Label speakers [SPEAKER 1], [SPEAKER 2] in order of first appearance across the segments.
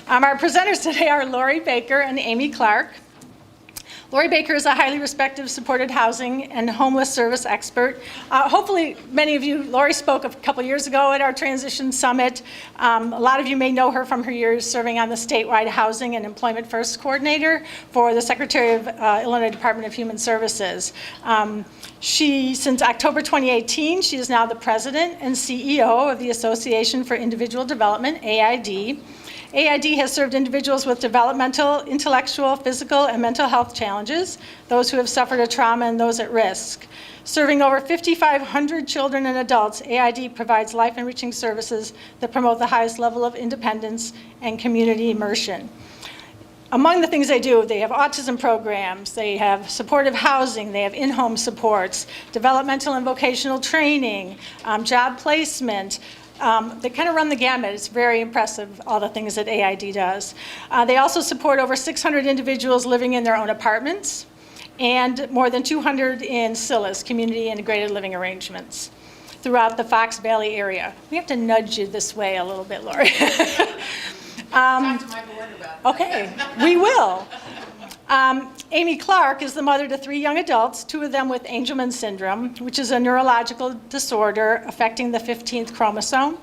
[SPEAKER 1] Our presenters today are Lori Baker and Amy Clark. Lori Baker is a highly respected supported housing and homeless service expert. Hopefully many of you, Lori spoke a couple years ago at our Transition Summit. A lot of you may know her from her years serving on the statewide Housing and Employment First Coordinator for the Secretary of Illinois Department of Human Services. Since October 2018, she is now the President and CEO of the Association for Individual Development, AID. AID has served individuals with developmental, intellectual, physical, and mental health challenges, those who have suffered a trauma and those at risk. Serving over 5,500 children and adults, AID provides life-enriching services that promote the highest level of independence and community immersion. Among the things they do, they have autism programs, they have supportive housing, they have in-home supports, developmental and vocational training, job placement. They kind of run the gamut. It's very impressive, all the things that AID does. They also support over 600 individuals living in their own apartments and more than 200 in CILAs, Community Integrated Living Arrangements, throughout the Fox Valley area. We have to nudge you this way a little bit, Lori.
[SPEAKER 2] Talk to my board about that.
[SPEAKER 1] Okay, we will. Amy Clark is the mother to 3 young adults, 2 of them with Angelman Syndrome, which is a neurological disorder affecting the 15th chromosome.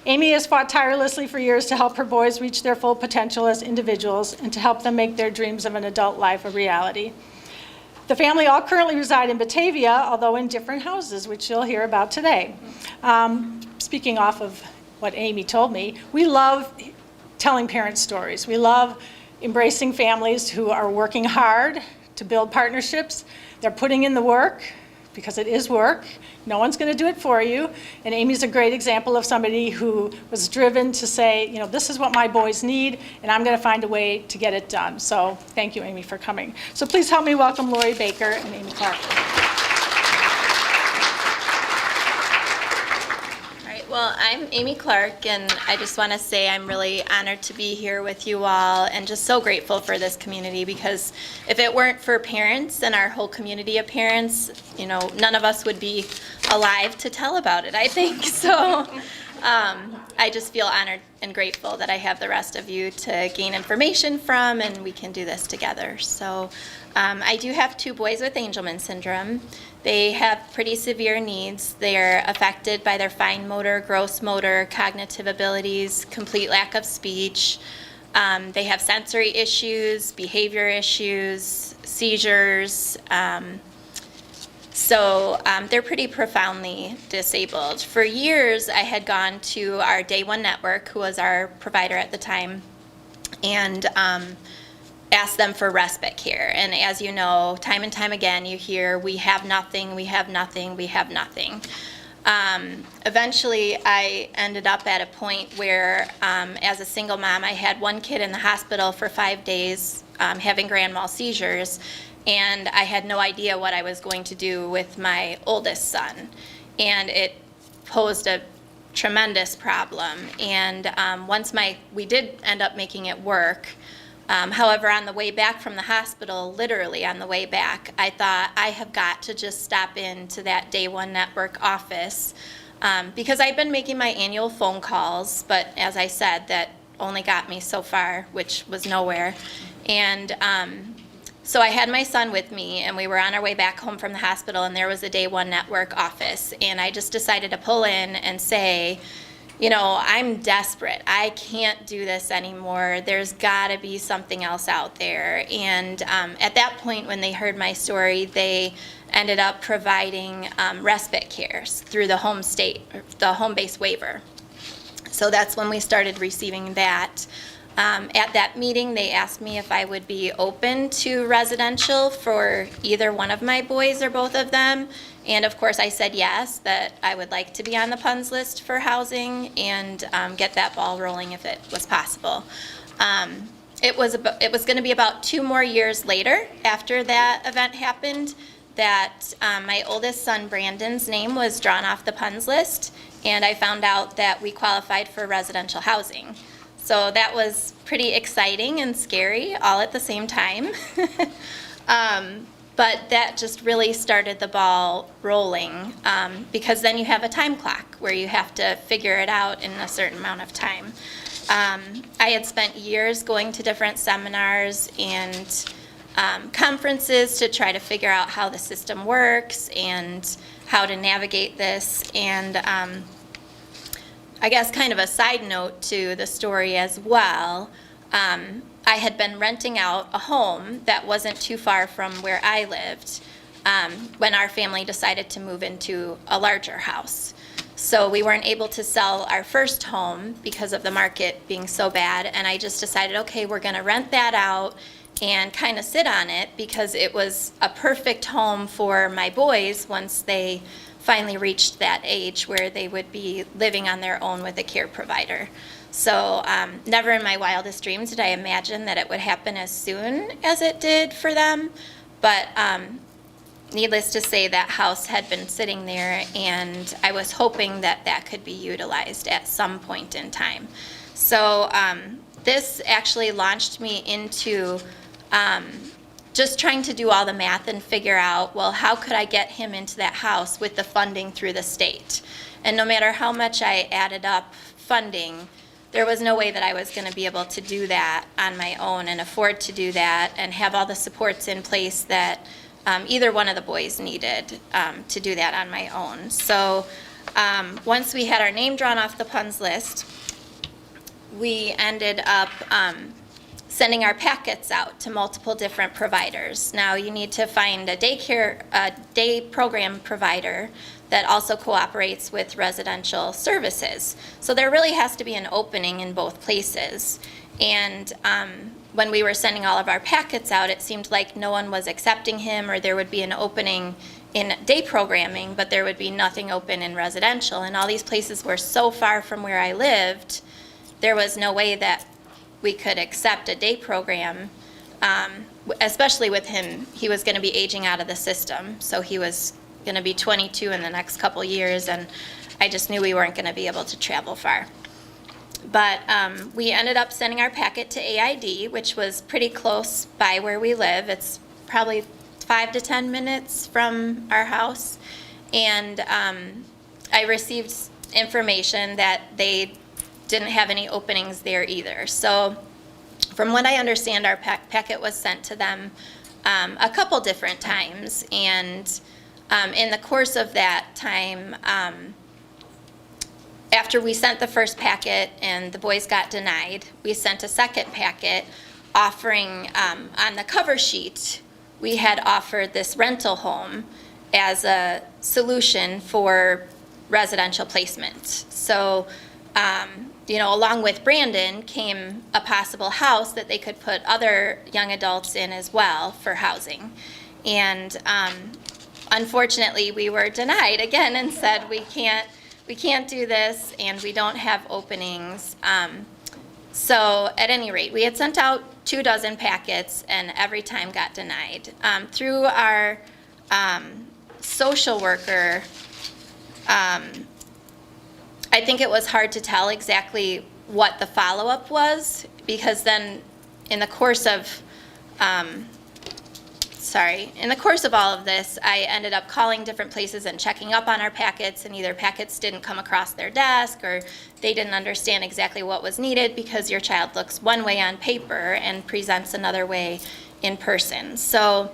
[SPEAKER 1] Amy has fought tirelessly for years to help her boys reach their full potential as individuals and to help them make their dreams of an adult life a reality. The family all currently reside in Batavia, although in different houses, which you'll hear about today. Speaking off of what Amy told me, we love telling parent stories. We love embracing families who are working hard to build partnerships. They're putting in the work, because it is work. No one's going to do it for you. And Amy's a great example of somebody who was driven to say, you know, this is what my boys need, and I'm going to find a way to get it done. So thank you, Amy, for coming. So please help me welcome Lori Baker and Amy Clark.
[SPEAKER 3] Well, I'm Amy Clark, and I just want to say I'm really honored to be here with you all and just so grateful for this community, because if it weren't for parents and our whole community of parents, you know, none of us would be alive to tell about it, I think. So I just feel honored and grateful that I have the rest of you to gain information from, and we can do this together. So I do have 2 boys with Angelman Syndrome. They have pretty severe needs. They're affected by their fine motor, gross motor, cognitive abilities, complete lack of speech. They have sensory issues, behavior issues, seizures. So they're pretty profoundly disabled. For years, I had gone to our Day One Network, who was our provider at the time, and asked them for respite care. And as you know, time and time again, you hear, we have nothing, we have nothing, we have nothing. Eventually, I ended up at a point where, as a single mom, I had 1 kid in the hospital for 5 days having grand mal seizures, and I had no idea what I was going to do with my oldest son. And it posed a tremendous problem. And we did end up making it work. However, on the way back from the hospital, literally on the way back, I thought, I have got to just stop into that Day One Network office, because I'd been making my annual phone calls, but as I said, that only got me so far, which was nowhere. And so I had my son with me, and we were on our way back home from the hospital, and there was a Day One Network office, and I just decided to pull in and say, you know, I'm desperate. I can't do this anymore. There's got to be something else out there. And at that point, when they heard my story, they ended up providing respite care through the home-based waiver. So that's when we started receiving that. At that meeting, they asked me if I would be open to residential for either one of my boys or both of them. And of course, I said yes, that I would like to be on the PUNS list for housing and get that ball rolling if it was possible. It was going to be about 2 more years later after that event happened that my oldest son, Brandon's name was drawn off the PUNS list, and I found out that we qualified for residential housing. So that was pretty exciting and scary all at the same time. But that just really started the ball rolling, because then you have a time clock where you have to figure it out in a certain amount of time. I had spent years going to different seminars and conferences to try to figure out how the system works and how to navigate this. And I guess kind of a side note to the story as well, I had been renting out a home that wasn't too far from where I lived when our family decided to move into a larger house. So we weren't able to sell our first home because of the market being so bad, and I just decided, okay, we're going to rent that out and kind of sit on it because it was a perfect home for my boys once they finally reached that age where they would be living on their own with a care provider. So never in my wildest dreams did I imagine that it would happen as soon as it did for them. But needless to say, that house had been sitting there, and I was hoping that that could be utilized at some point in time. So this actually launched me into just trying to do all the math and figure out, well, how could I get him into that house with the funding through the state? And no matter how much I added up funding, there was no way that I was going to be able to do that on my own and afford to do that and have all the supports in place that either one of the boys needed to do that on my own. So once we had our name drawn off the punds list, we ended up sending our packets out to multiple different providers. Now you need to find a day program provider that also cooperates with residential services. So there really has to be an opening in both places. And when we were sending all of our packets out, it seemed like no one was accepting him, or there would be an opening in day programming, but there would be nothing open in residential. And all these places were so far from where I lived, there was no way that we could accept a day program, especially with him. He was going to be aging out of the system, so he was going to be 22 in the next couple years, and I just knew we weren't going to be able to travel far. But we ended up sending our packet to AID, which was pretty close by where we live. It's probably 5 to 10 minutes from our house. And I received information that they didn't have any openings there either. So from what I understand, our packet was sent to them a couple different times. And in the course of that time, after we sent the first packet and the boys got denied, we sent a second packet offering, on the cover sheet, we had offered this rental home as a solution for residential placement. So, along with Brandon came a possible house that they could put other young adults in as well for housing. And unfortunately, we were denied again and said, we can't do this, and we don't have openings. So at any rate, we had sent out 24 packets, and every time got denied. Through our social worker, I think it was hard to tell exactly what the follow-up was, because then in the course of all of this, I ended up calling different places and checking up on our packets, and either packets didn't come across their desk or they didn't understand exactly what was needed, because your child looks one way on paper and presents another way in person. So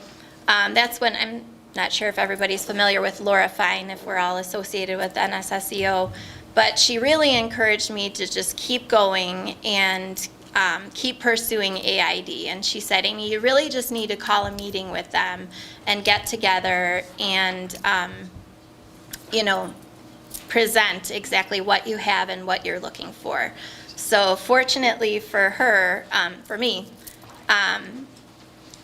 [SPEAKER 3] that's when, I'm not sure if everybody's familiar with Laura Fine, if we're all associated with NSSEO, but she really encouraged me to just keep going and keep pursuing AID. And she said, Amy, you really just need to call a meeting with them and get together and, present exactly what you have and what you're looking for. So fortunately for her, for me,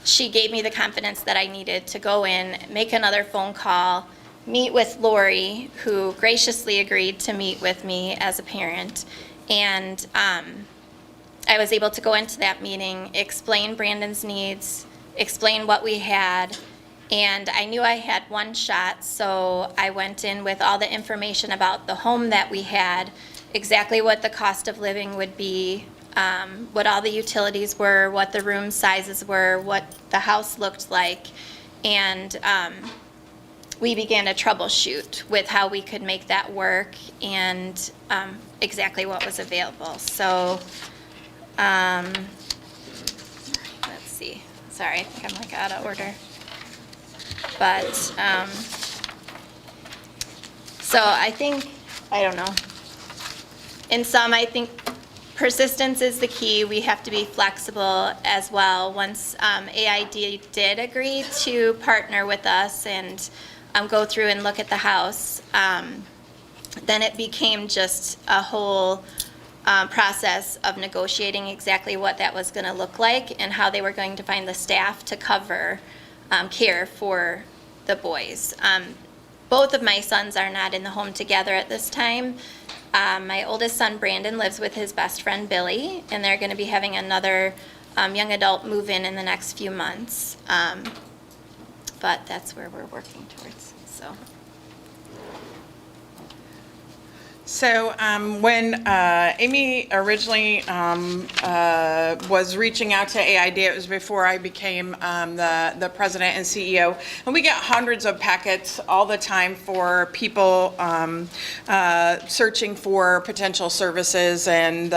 [SPEAKER 3] she gave me the confidence that I needed to go in, make another phone call, meet with Lori, who graciously agreed to meet with me as a parent. And I was able to go into that meeting, explain Brandon's needs, explain what we had, and I knew I had one shot, so I went in with all the information about the home that we had, exactly what the cost of living would be, what all the utilities were, what the room sizes were, what the house looked like, and we began to troubleshoot with how we could make that work and exactly what was available. So, let's see. Sorry, I think I'm like out of order. But, so I think, I don't know. In sum, I think persistence is the key. We have to be flexible as well. Once AID did agree to partner with us and go through and look at the house, then it became just a whole process of negotiating exactly what that was going to look like and how they were going to find the staff to cover care for the boys. Both of my sons are not in the home together at this time. My oldest son, Brandon, lives with his best friend, Billy, and they're going to be having another young adult move in the next few months. But that's where we're working towards, so.
[SPEAKER 4] So when Amy originally was reaching out to AID, it was before I became the president and CEO, and we get hundreds of packets all the time for people searching for potential services, and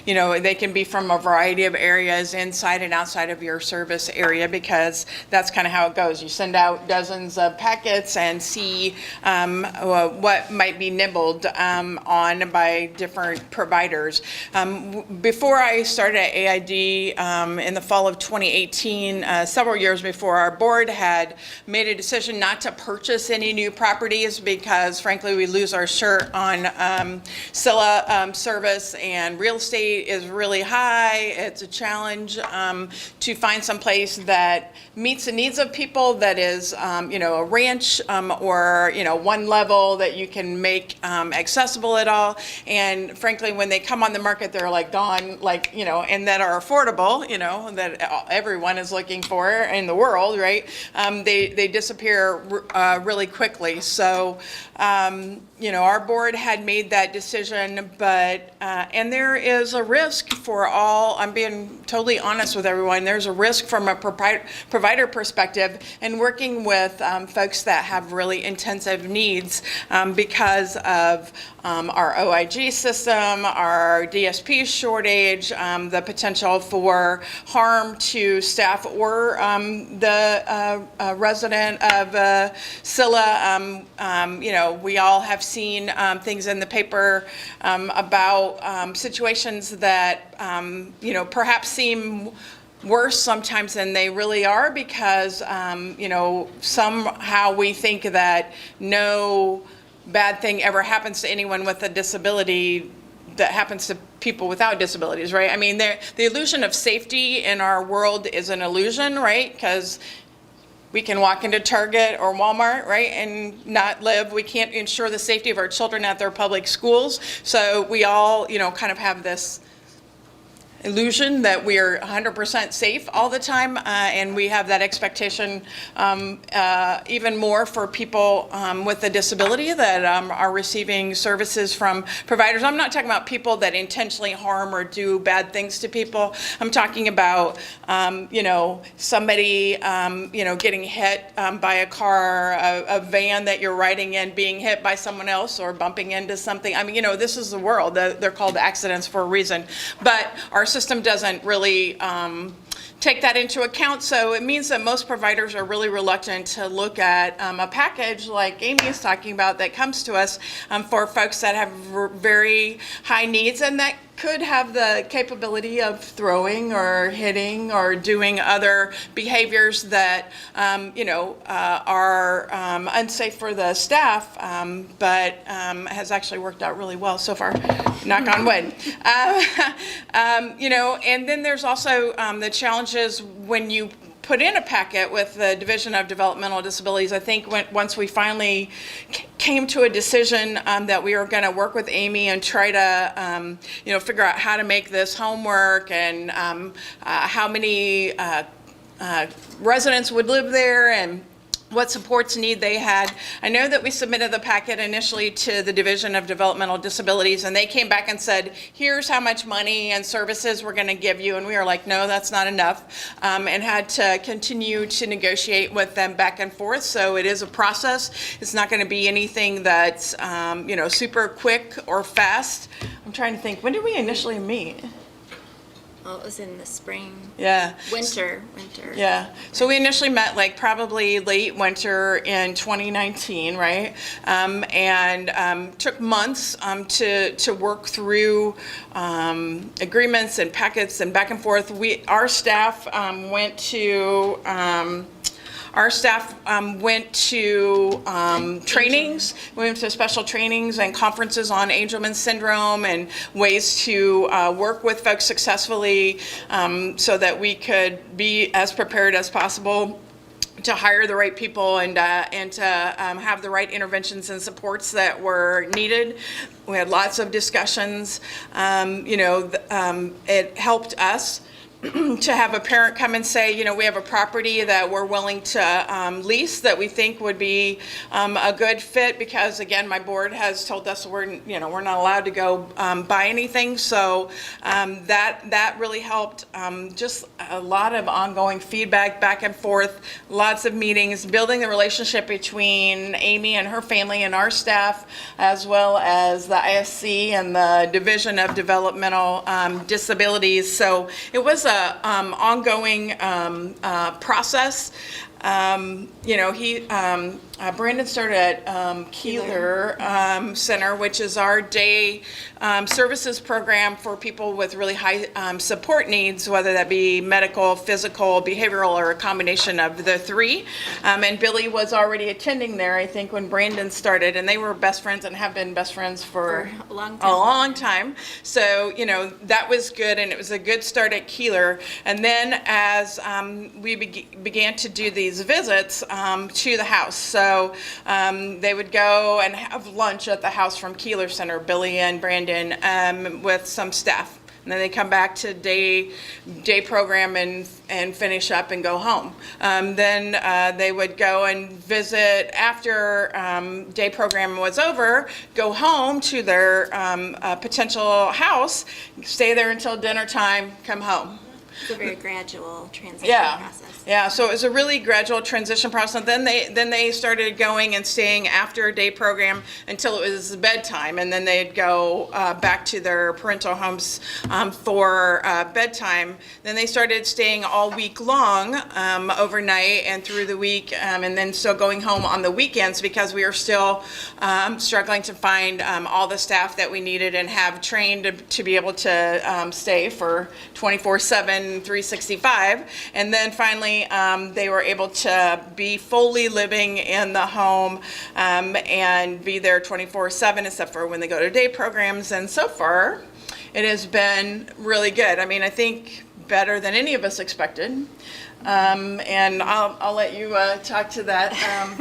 [SPEAKER 4] you know, they can be from a variety of areas inside and outside of your service area, because that's kind of how it goes. You send out dozens of packets and see what might be nibbled on by different providers. Before I started at AID in the fall of 2018, several years before, our board had made a decision not to purchase any new properties because, frankly, we lose our shirt on Scylla service, and real estate is really high. It's a challenge to find some place that meets the needs of people, that is, you know, a ranch or, you know, one level that you can make accessible at all. And frankly, when they come on the market, they're like gone, like, you know, and that are affordable, you know, that everyone is looking for in the world, right? They disappear really quickly. So, you know, our board had made that decision, but, and there is a risk for all, I'm being totally honest with everyone, there's a risk from a provider perspective in working with folks that have really intensive needs because of our OIG system, our DSP shortage, the potential for harm to staff or the resident of Scylla. You know, we all have seen things in the paper about situations that, you know, perhaps seem worse sometimes than they really are, because, you know, somehow we think that no bad thing ever happens to anyone with a disability that happens to people without disabilities, right? I mean, the illusion of safety in our world is an illusion, right? Because we can walk into Target or Walmart, right, and not live. We can't ensure the safety of our children at their public schools. So we all, you know, kind of have this illusion that we are 100% safe all the time, and we have that expectation even more for people with a disability that are receiving services from providers. I'm not talking about people that intentionally harm or do bad things to people. I'm talking about, you know, somebody, you know, getting hit by a car, a van that you're riding in being hit by someone else or bumping into something. I mean, you know, this is the world. They're called accidents for a reason. But our system doesn't really take that into account, so it means that most providers are really reluctant to look at a package like Amy is talking about that comes to us for folks that have very high needs and that could have the capability of throwing or hitting or doing other behaviors that, you know, are unsafe for the staff, but has actually worked out really well so far, knock on wood. You know, and then there's also the challenges when you put in a packet with the Division of Developmental Disabilities. I think once we finally came to a decision that we were going to work with Amy and try to, you know, figure out how to make this homework and how many residents would live there and what supports need they had. I know that we submitted the packet initially to the Division of Developmental Disabilities, and they came back and said, here's how much money and services we're going to give you. And we were like, no, that's not enough, and had to continue to negotiate with them back and forth. So it is a process. It's not going to be anything that's, super quick or fast. I'm trying to think, when did we initially meet?
[SPEAKER 3] Well, it was in the spring,
[SPEAKER 4] Yeah.
[SPEAKER 3] winter.
[SPEAKER 4] Yeah, so we initially met like probably late winter in 2019, right? And took months to work through agreements and packets and back and forth. Our staff went to trainings. We went to special trainings and conferences on Angelman Syndrome and ways to work with folks successfully, so that we could be as prepared as possible to hire the right people and to have the right interventions and supports that were needed. We had lots of discussions. It helped us to have a parent come and say, we have a property that we're willing to lease that we think would be a good fit, because again, my board has told us we're not allowed to go buy anything. So that really helped. Just a lot of ongoing feedback back and forth, lots of meetings, building the relationship between Amy and her family and our staff, as well as the ISC and the Division of Developmental Disabilities. So it was a ongoing process. Brandon started at Keeler Center, which is our day services program for people with really high support needs, whether that be medical, physical, behavioral, or a combination of the three. And Billy was already attending there, I think, when Brandon started, and they were best friends and have been best friends for
[SPEAKER 3] a long
[SPEAKER 4] a long time. So, that was good, and it was a good start at Keeler. And then as we began to do these visits to the house, so they would go and have lunch at the house from Keeler Center, Billy and Brandon, with some staff. And then they come back to day program and finish up and go home. Then they would go and visit after day program was over, go home to their potential house, stay there until dinner time, come home.
[SPEAKER 3] It's a very gradual transition process.
[SPEAKER 4] Yeah, so it was a really gradual transition process. Then they started going and staying after a day program until it was bedtime, and then they'd go back to their parental homes for bedtime. Then they started staying all week long, overnight and through the week, and then still going home on the weekends, because we were still struggling to find all the staff that we needed and have trained to be able to stay for 24/7, 365. And then finally they were able to be fully living in the home and be there 24/7, except for when they go to day programs. And so far it has been really good. I mean, I think better than any of us expected. And I'll let you talk to that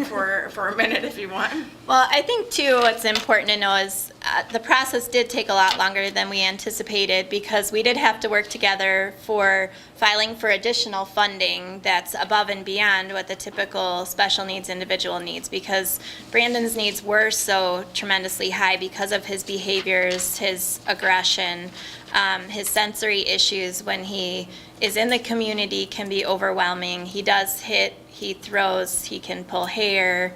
[SPEAKER 4] for a minute if you want.
[SPEAKER 3] Well, I think too what's important to know is the process did take a lot longer than we anticipated, because we did have to work together for filing for additional funding that's above and beyond what the typical special needs individual needs, because Brandon's needs were so tremendously high because of his behaviors, his aggression, his sensory issues. When he is in the community can be overwhelming. He does hit, he throws, he can pull hair,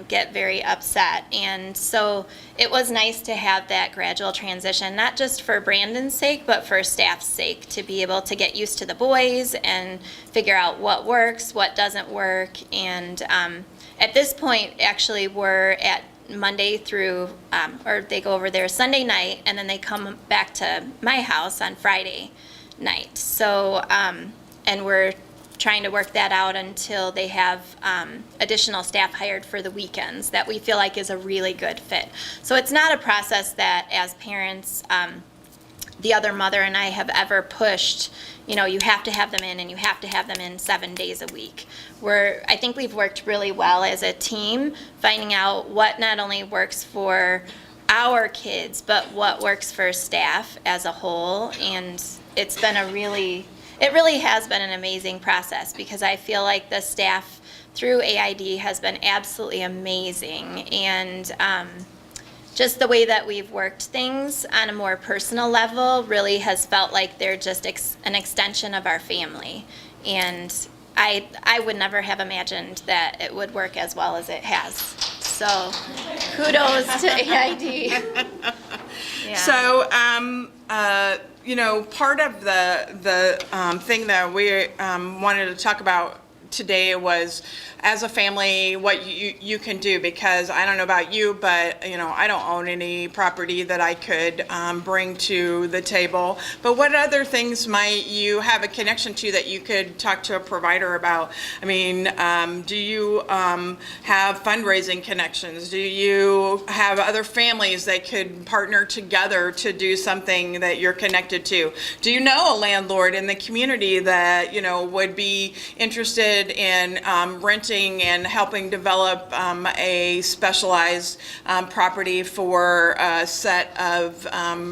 [SPEAKER 3] get very upset. And so it was nice to have that gradual transition, not just for Brandon's sake, but for staff's sake, to be able to get used to the boys and figure out what works, what doesn't work. And at this point, actually, we're at Monday through, or they go over there Sunday night, and then they come back to my house on Friday night. So, and we're trying to work that out until they have additional staff hired for the weekends that we feel like is a really good fit. So it's not a process that as parents, the other mother and I have ever pushed, you have to have them in, and you have to have them in 7 days a week. I think we've worked really well as a team, finding out what not only works for our kids, but what works for staff as a whole. And it really has been an amazing process, because I feel like the staff through AID has been absolutely amazing. And just the way that we've worked things on a more personal level really has felt like they're just an extension of our family. And I would never have imagined that it would work as well as it has. So kudos to AID. Yeah.
[SPEAKER 4] So, part of the thing that we wanted to talk about today was, as a family, what you can do, because I don't know about you, but I don't own any property that I could bring to the table. But what other things might you have a connection to that you could talk to a provider about? I mean, do you have fundraising connections? Do you have other families that could partner together to do something that you're connected to? Do you know a landlord in the community that would be interested in renting and helping develop a specialized property for a set of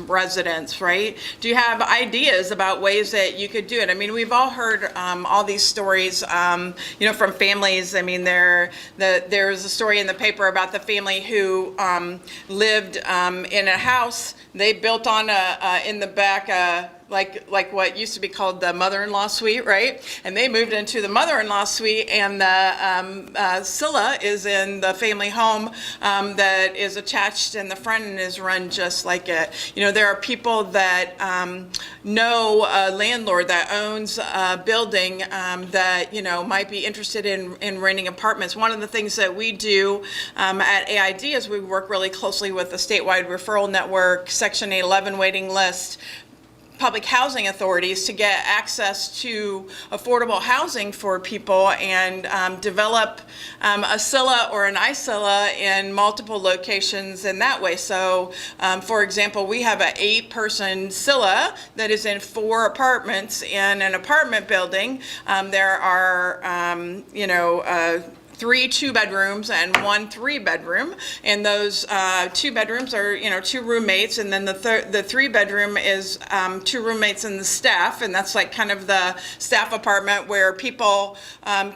[SPEAKER 4] residents, right? Do you have ideas about ways that you could do it? I mean, we've all heard all these stories, from families. I mean, there's a story in the paper about the family who lived in a house. They built on in the back like what used to be called the mother-in-law suite, right? And they moved into the mother-in-law suite, and the Scylla is in the family home that is attached in the front and is run just like it. There are people that know a landlord that owns a building that might be interested in renting apartments. One of the things that we do at AID is we work really closely with the statewide referral network, Section 811 waiting list, public housing authorities to get access to affordable housing for people, and develop a Scylla or an iScylla in multiple locations in that way. So, for example, we have an 8-person Scylla that is in 4 apartments in an apartment building. There are, 3 2-bedrooms and 1 3-bedroom, and those 2 bedrooms are 2 roommates, and then the 3-bedroom is 2 roommates and the staff, and that's like kind of the staff apartment where people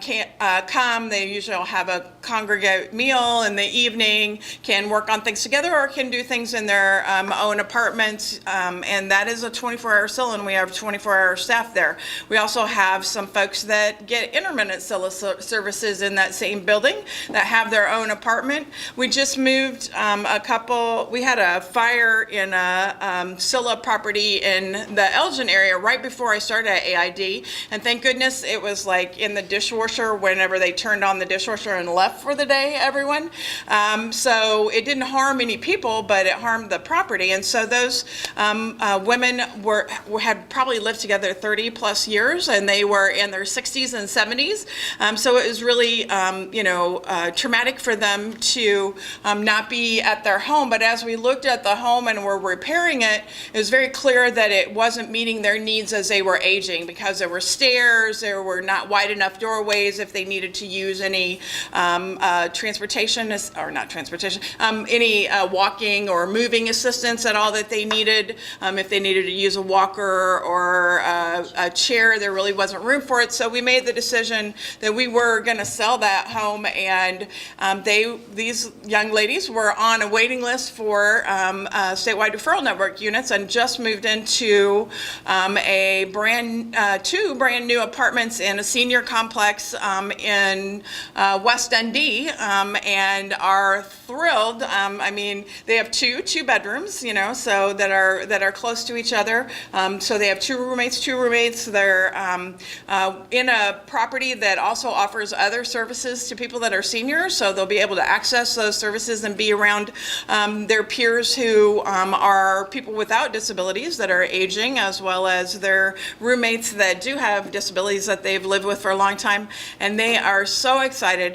[SPEAKER 4] can't come. They usually will have a congregate meal in the evening, can work on things together, or can do things in their own apartments, and that is a 24-hour Scylla, and we have 24-hour staff there. We also have some folks that get intermittent Scylla services in that same building that have their own apartment. We just moved we had a fire in a Scylla property in the Elgin area right before I started at AID, and thank goodness it was like in the dishwasher whenever they turned on the dishwasher and left for the day, everyone. So it didn't harm any people, but it harmed the property. And so those women had probably lived together 30 plus years, and they were in their 60s and 70s. So it was really traumatic for them to not be at their home. But as we looked at the home and were repairing it, it was very clear that it wasn't meeting their needs as they were aging, because there were stairs, there were not wide enough doorways if they needed to use any transportation, or not transportation, any walking or moving assistance at all that they needed. If they needed to use a walker or a chair, there really wasn't room for it. So we made the decision that we were going to sell that home, and these young ladies were on a waiting list for statewide referral network units, and just moved into two brand new apartments in a senior complex in West ND, and are thrilled. I mean, they have two bedrooms, so that are close to each other. So they have two roommates. They're in a property that also offers other services to people that are seniors, so they'll be able to access those services and be around their peers who are people without disabilities that are aging, as well as their roommates that do have disabilities that they've lived with for a long time. And they are so excited.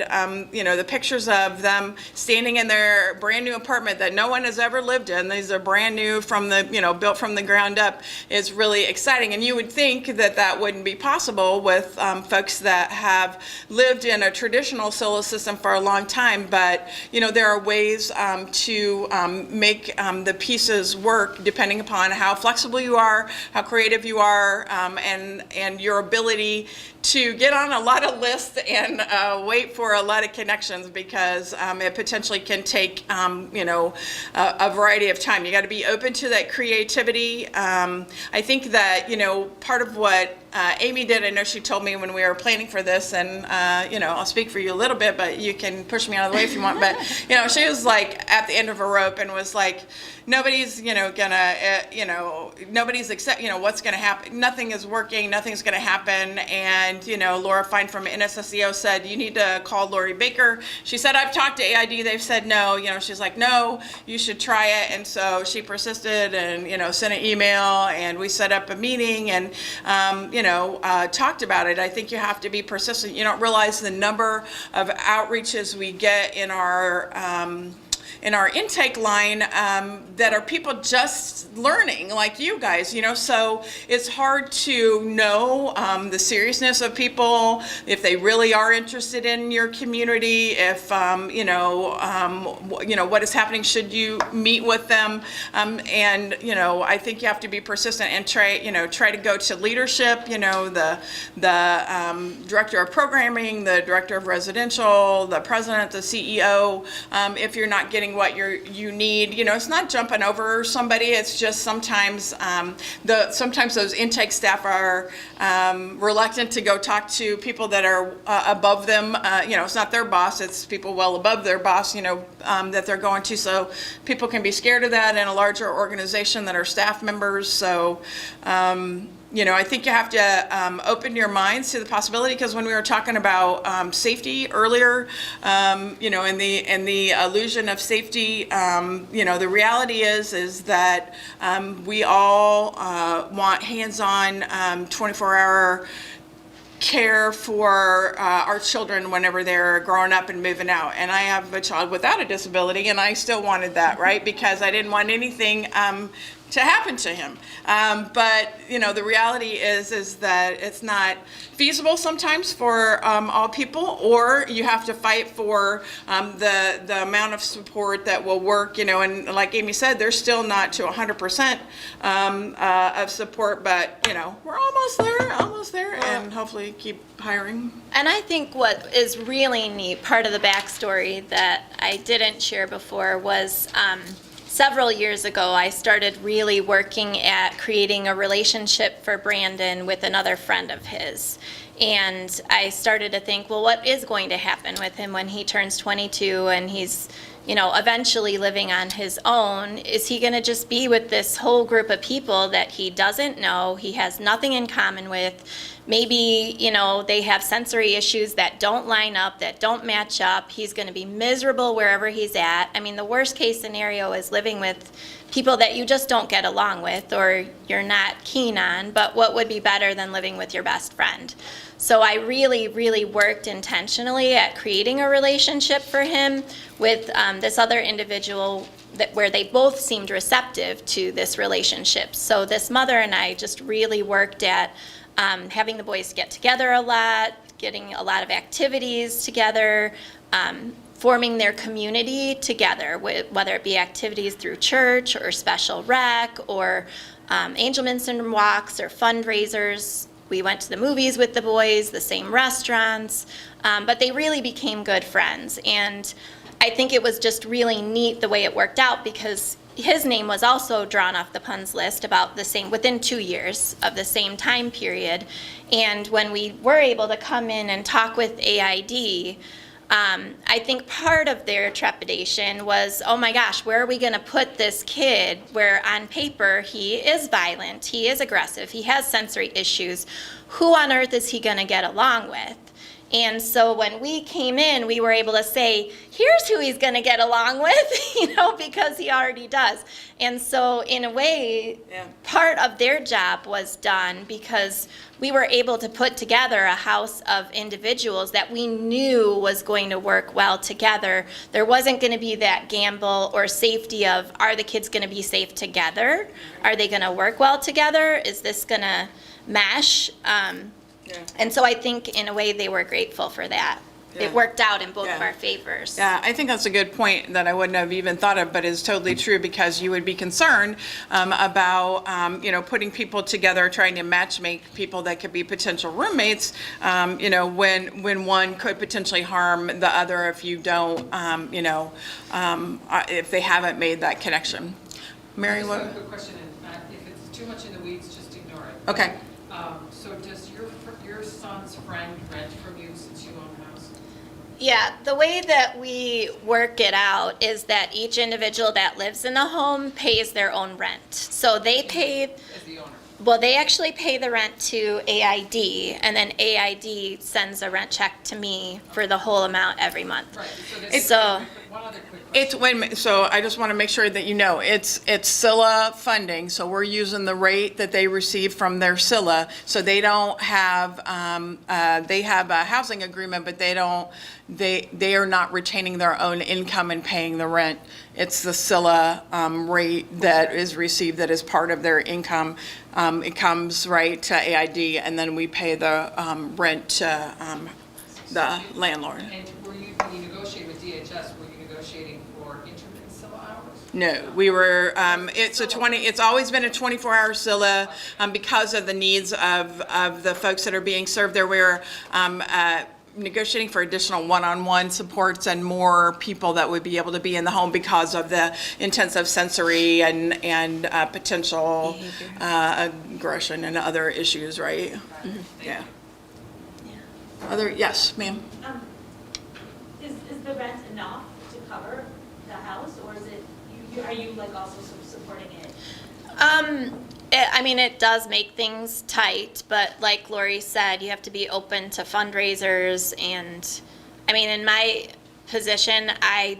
[SPEAKER 4] The pictures of them standing in their brand new apartment that no one has ever lived in, these are brand new from the, built from the ground up, is really exciting. And you would think that that wouldn't be possible with folks that have lived in a traditional traditional solo system for a long time, but, there are ways to make the pieces work depending upon how flexible you are, how creative you are, and your ability to get on a lot of lists and wait for a lot of connections, because it potentially can take, a variety of time. You got to be open to that creativity. I think that, part of what Amy did, I know she told me when we were planning for this, and, I'll speak for you a little bit, but you can push me out of the way if you want, but, she was like at the end of a rope and was like, nobody's, nobody's what's gonna happen. Nothing is working, nothing's gonna happen. And, Laura Fine from NSSEO said, you need to call Lori Baker. She said, I've talked to AID, they've said no. She's like, no, you should try it. And so she persisted and, sent an email, and we set up a meeting and, talked about it. I think you have to be persistent. You don't realize the number of outreaches we get in our intake line that are people just learning, like you guys, so it's hard to know the seriousness of people, if they really are interested in your community, if, what is happening, should you meet with them, and, I think you have to be persistent and try to go to leadership, the director of programming, the director of residential, the president, the CEO, if you're not getting what you need. It's not jumping over somebody. It's just sometimes sometimes those intake staff are reluctant to go talk to people that are above them. It's not their boss. It's people well above their boss. That they're going to. So people can be scared of that in a larger organization that are staff members. So. I think you have to open your minds to the possibility, because when we were talking about safety earlier, and the illusion of safety, the reality is that we all want hands-on 24-hour care for our children whenever they're growing up and moving out. And I have a child without a disability, and I still wanted that, right? Because I didn't want anything to happen to him. But the reality is that it's not feasible sometimes for all people, or you have to fight for the amount of support that will work. And like Amy said, they're still not to 100% of support, but we're almost there, and hopefully keep hiring.
[SPEAKER 3] And I think what is really neat, part of the backstory that I didn't share before was several years ago, I started really working at creating a relationship for Brandon with another friend of his. And I started to think, well, what is going to happen with him when he turns 22 and he's, eventually living on his own? Is he going to just be with this whole group of people that he doesn't know, he has nothing in common with? Maybe, they have sensory issues that don't line up, that don't match up. He's going to be miserable wherever he's at. I mean, the worst case scenario is living with people that you just don't get along with or you're not keen on, but what would be better than living with your best friend? So I really, really worked intentionally at creating a relationship for him with this other individual where they both seemed receptive to this relationship. So this mother and I just really worked at having the boys get together a lot, getting a lot of activities together, forming their community together, whether it be activities through church or special rec or Angelman Syndrome walks or fundraisers. We went to the movies with the boys, the same restaurants, but they really became good friends. And I think it was just really neat the way it worked out, because his name was also drawn off the PUNS list about the same, within 2 years of the same time period. And when we were able to come in and talk with AID, I think part of their trepidation was, oh my gosh, where are we going to put this kid where on paper he is violent, he is aggressive, he has sensory issues. Who on earth is he going to get along with? And so when we came in, we were able to say, here's who he's going to get along with, because he already does. And so in a way, part of their job was done, because we were able to put together a house of individuals that we knew was going to work well together. There wasn't going to be that gamble or safety of, are the kids going to be safe together? Are they going to work well together? Is this going to mesh? And so I think in a way they were grateful for that.
[SPEAKER 4] Yeah.
[SPEAKER 3] it worked out in both of
[SPEAKER 4] Yeah.
[SPEAKER 3] our favors.
[SPEAKER 4] Yeah, I think that's a good point that I wouldn't have even thought of, but is totally true, because you would be concerned about, putting people together, trying to match make people that could be potential roommates, when one could potentially harm the other if you don't, if they haven't made that connection. Mary,
[SPEAKER 2] I just
[SPEAKER 4] what?
[SPEAKER 2] have a quick question, and if it's too much in the weeds, just ignore it.
[SPEAKER 4] Okay.
[SPEAKER 2] So does your son's friend rent from you since you own the house?
[SPEAKER 3] Yeah, the way that we work it out is that each individual that lives in the home pays their own rent. So they pay,
[SPEAKER 2] As the owner?
[SPEAKER 3] well, they actually pay the rent to AID, and then AID sends a rent check to me for the whole amount every month.
[SPEAKER 2] Right, so
[SPEAKER 3] It's-
[SPEAKER 2] this,
[SPEAKER 3] So-
[SPEAKER 2] one other quick question.
[SPEAKER 4] It's, wait a minute, so I just want to make sure that you know, it's SILA funding, so we're using the rate that they receive from their SILA, so they don't have, they have a housing agreement, but they are not retaining their own income and paying the rent. It's the SILA rate that is received that is part of their income. It comes right to AID, and then we pay the rent to the landlord.
[SPEAKER 2] And when you negotiated with DHS, were you negotiating for intermittent SILA hours?
[SPEAKER 4] No, we were, it's always been a 24-hour SILA because of the needs of the folks that are being served there. We're negotiating for additional one-on-one supports and more people that would be able to be in the home because of the intensive sensory and potential aggression and other issues, right? Yeah. Yes, ma'am.
[SPEAKER 5] Is the rent enough to cover the house, or is it, are you like also supporting it?
[SPEAKER 3] It does make things tight, but like Lori said, you have to be open to fundraisers, and, in my position, I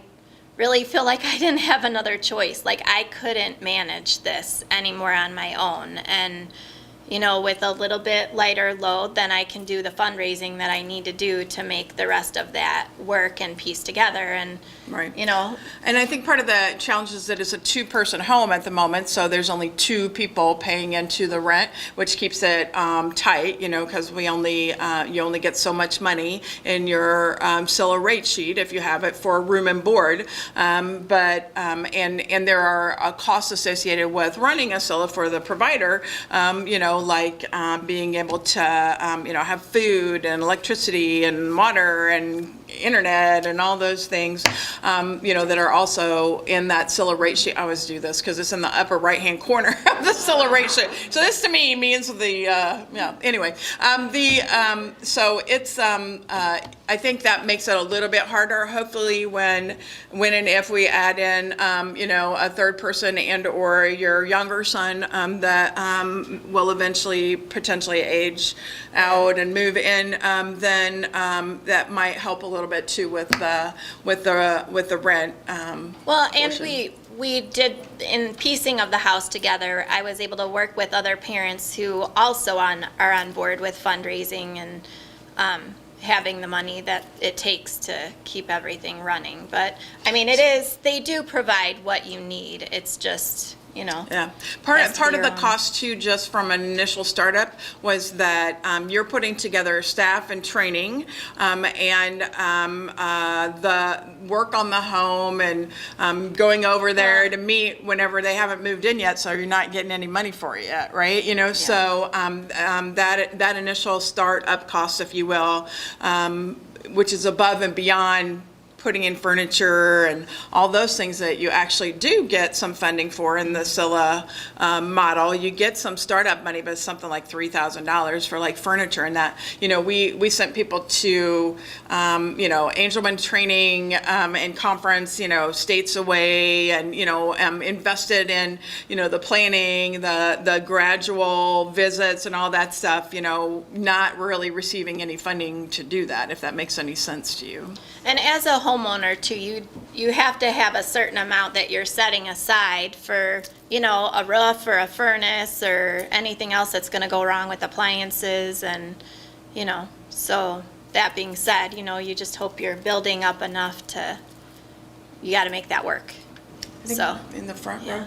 [SPEAKER 3] really feel like I didn't have another choice. Like, I couldn't manage this anymore on my own, and, with a little bit lighter load, then I can do the fundraising that I need to do to make the rest of that work and piece together, and,
[SPEAKER 4] Right.
[SPEAKER 3] And
[SPEAKER 4] I think part of the challenge is that it's a two-person home at the moment, so there's only two people paying into the rent, which keeps it tight, because you only get so much money in your SILA rate sheet if you have it for room and board. And there are costs associated with running a SILA for the provider, like being able to, have food and electricity and water and internet and all those things, that are also in that SILA rate sheet. I always do this because it's in the upper right-hand corner of the SILA rate sheet. So this to me means anyway. So it's, I think that makes it a little bit harder. Hopefully when and if we add in, a third person and or your younger son that will eventually potentially age out and move in, then that might help a little bit too with the rent.
[SPEAKER 3] Well, and
[SPEAKER 4] portion.
[SPEAKER 3] we did, in piecing of the house together, I was able to work with other parents who also are on board with fundraising and having the money that it takes to keep everything running. But, they do provide what you need. It's just,
[SPEAKER 4] Yeah, part
[SPEAKER 3] Has to be
[SPEAKER 4] of
[SPEAKER 3] your
[SPEAKER 4] the
[SPEAKER 3] own.
[SPEAKER 4] cost too, just from an initial startup, was that you're putting together staff and training, and the work on the home and going over there to meet whenever they haven't moved in yet, so you're not getting any money for it yet, right? So that initial startup cost, if you will, which is above and beyond putting in furniture and all those things that you actually do get some funding for in the SILA model. You get some startup money, but it's something like $3,000 for like furniture and that. We sent people to, Angelman training and conference, states away, and, invested in, the planning, the gradual visits and all that stuff, not really receiving any funding to do that, if that makes any sense to you.
[SPEAKER 3] And as a homeowner too, you have to have a certain amount that you're setting aside for, a roof or a furnace or anything else that's gonna go wrong with appliances, and, so that being said, you just hope you're building up enough you gotta make that work. So,
[SPEAKER 4] In the front row.
[SPEAKER 3] yeah.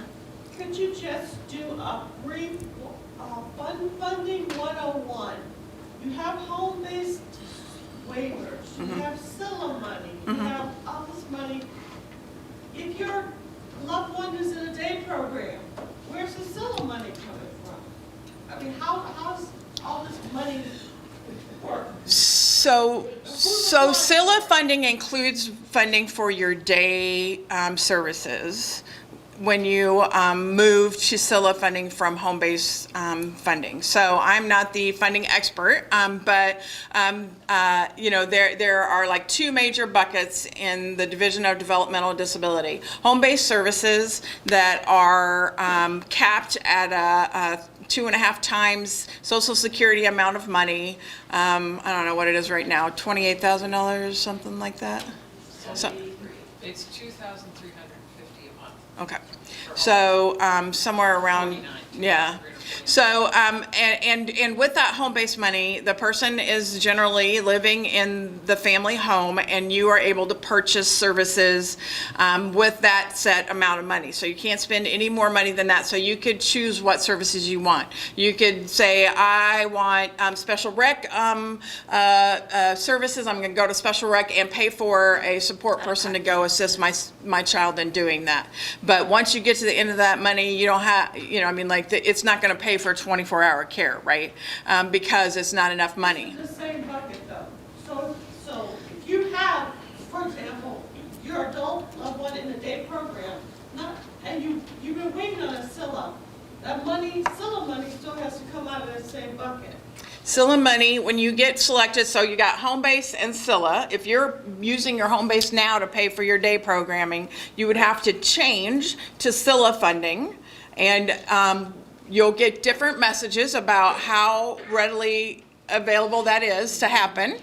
[SPEAKER 6] Could you just do a brief funding 101? You have home-based waivers, you have CILA money, you have all this money. If your loved one is in a day program, where's the CILA money coming from? I mean, how's all this money work?
[SPEAKER 4] So CILA funding includes funding for your day services when you move to CILA funding from home-based funding. So I'm not the funding expert, but you know, there are like two major buckets in the Division of Developmental Disability. Home-based services that are capped at a 2.5 times Social Security amount of money. I don't know what it is right now, $28,000, something like that. So,
[SPEAKER 2] It's $2,350 a month.
[SPEAKER 4] okay, so somewhere around,
[SPEAKER 2] 49.
[SPEAKER 4] yeah. So, and with that home-based money, the person is generally living in the family home, and you are able to purchase services with that set amount of money. So you can't spend any more money than that. So you could choose what services you want. You could say, I want special rec services. I'm going to go to special rec and pay for a support person to go assist my child in doing that. But once you get to the end of that money, you don't have, you know, I mean, like, it's not going to pay for 24-hour care, right? Because it's not enough money.
[SPEAKER 6] It's the same bucket though. So if you have, for example, your adult loved one in a day program, and you've been waiting on a CILA, that money, CILA money still has to come out of that same bucket.
[SPEAKER 4] CILA money, when you get selected, so you got home base and CILA. If you're using your home base now to pay for your day programming, you would have to change to CILA funding, and you'll get different messages about how readily available that is to happen.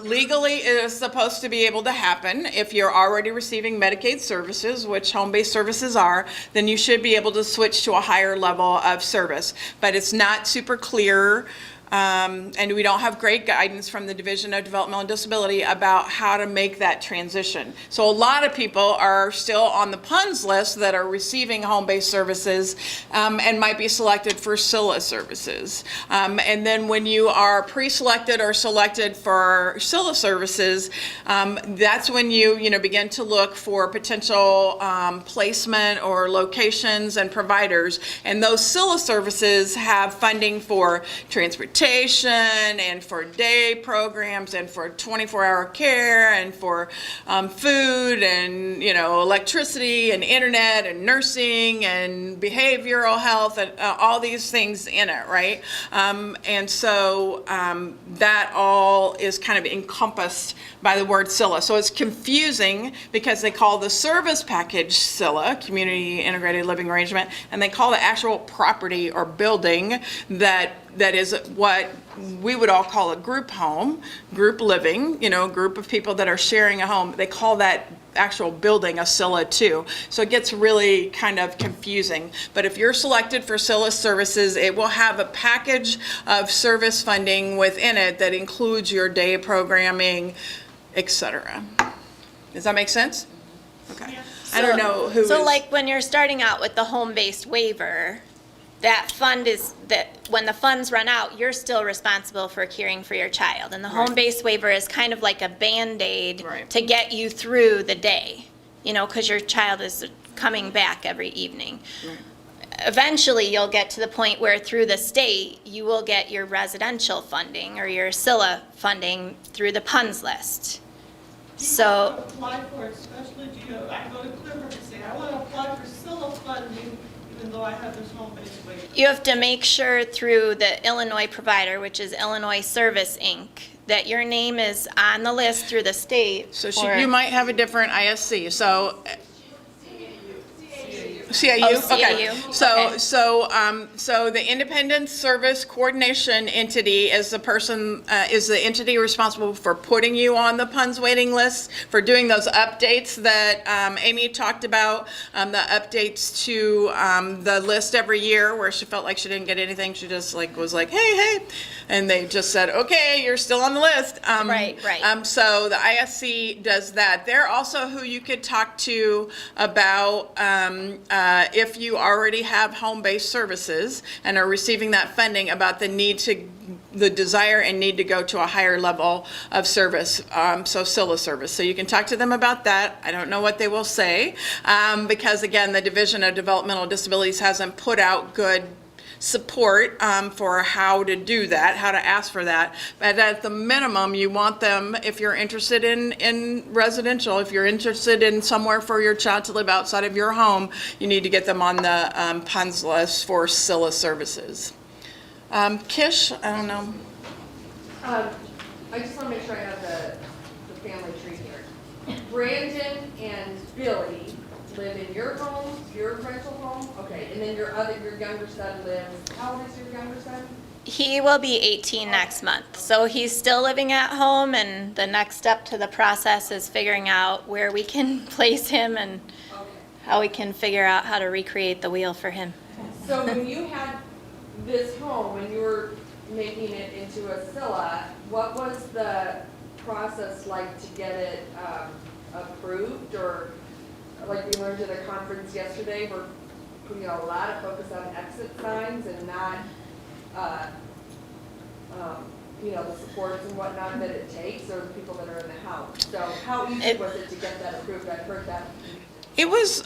[SPEAKER 4] Legally, it is supposed to be able to happen. If you're already receiving Medicaid services, which home-based services are, then you should be able to switch to a higher level of service. But it's not super clear. And we don't have great guidance from the Division of Developmental Disability about how to make that transition. So a lot of people are still on the PUNS list that are receiving home-based services and might be selected for CILA services. And then when you are pre-selected or selected for CILA services, that's when you begin to look for potential placement or locations and providers. And those CILA services have funding for transportation and for day programs and for 24-hour care and for food and electricity and internet and nursing and behavioral health and all these things in it, right? And so that all is kind of encompassed by the word CILA. So it's confusing because they call the service package CILA, Community Integrated Living Arrangement, and they call the actual property or building that is what we would all call a group home, group living, group of people that are sharing a home. They call that actual building a CILA too. So it gets really kind of confusing. But if you're selected for CILA services, it will have a package of service funding within it that includes your day programming, etc. Does that make sense? Okay. I don't know who
[SPEAKER 3] So
[SPEAKER 4] is-
[SPEAKER 3] like when you're starting out with the home-based waiver, that fund is, that when the funds run out, you're still responsible for caring for your child. And the
[SPEAKER 4] Right.
[SPEAKER 3] home-based waiver is kind of like a Band-Aid
[SPEAKER 4] Right.
[SPEAKER 3] to get you through the day, because your child is coming back every evening.
[SPEAKER 4] Right.
[SPEAKER 3] Eventually, you'll get to the point where through the state, you will get your residential funding or your CILA funding through the PUNS list.
[SPEAKER 6] Do you
[SPEAKER 3] So-
[SPEAKER 6] have to apply for it, especially, I go to Cleveland and say, I want to apply for CILA funding, even though I have this home-based waiver.
[SPEAKER 3] You have to make sure through the Illinois provider, which is Illinois Service, Inc., that your name is on the list through the state.
[SPEAKER 4] So
[SPEAKER 3] for-
[SPEAKER 4] you might have a different ISC. So CIU.
[SPEAKER 3] Oh,
[SPEAKER 4] Okay.
[SPEAKER 3] CIU.
[SPEAKER 4] So
[SPEAKER 3] Okay.
[SPEAKER 4] so the Independent Service Coordination Entity is the entity responsible for putting you on the PUNS waiting list, for doing those updates that Amy talked about, the updates to the list every year where she felt like she didn't get anything. She just was like, hey, and they just said, okay, you're still on the list.
[SPEAKER 3] Right.
[SPEAKER 4] So the ISC does that. They're also who you could talk to about if you already have home-based services and are receiving that funding, about the need to the desire and need to go to a higher level of service, so SILA service. So you can talk to them about that. I don't know what they will say, because again, the Division of Developmental Disabilities hasn't put out good support for how to do that, how to ask for that. But at the minimum, you want them, if you're interested in residential, if you're interested in somewhere for your child to live outside of your home, you need to get them on the PUNS list for SILA services. Kish, I don't know.
[SPEAKER 7] I just want to make sure I have the family tree here. Brandon and Billy live in your home, your rental home? Okay, and then your younger son lives, how old is your younger son?
[SPEAKER 3] He will be 18 next month, so he's still living at home, and the next step to the process is figuring out where we can place him and
[SPEAKER 7] Okay.
[SPEAKER 3] how we can figure out how to recreate the wheel for him.
[SPEAKER 7] So when you had this home, when you were making it into a SILA, what was the process like to get it approved? Or like we learned at a conference yesterday, we're putting a lot of focus on exit signs and not, the supports and whatnot that it takes, or the people that are in the house. So how easy was it to get that approved? I've heard that.
[SPEAKER 4] It was,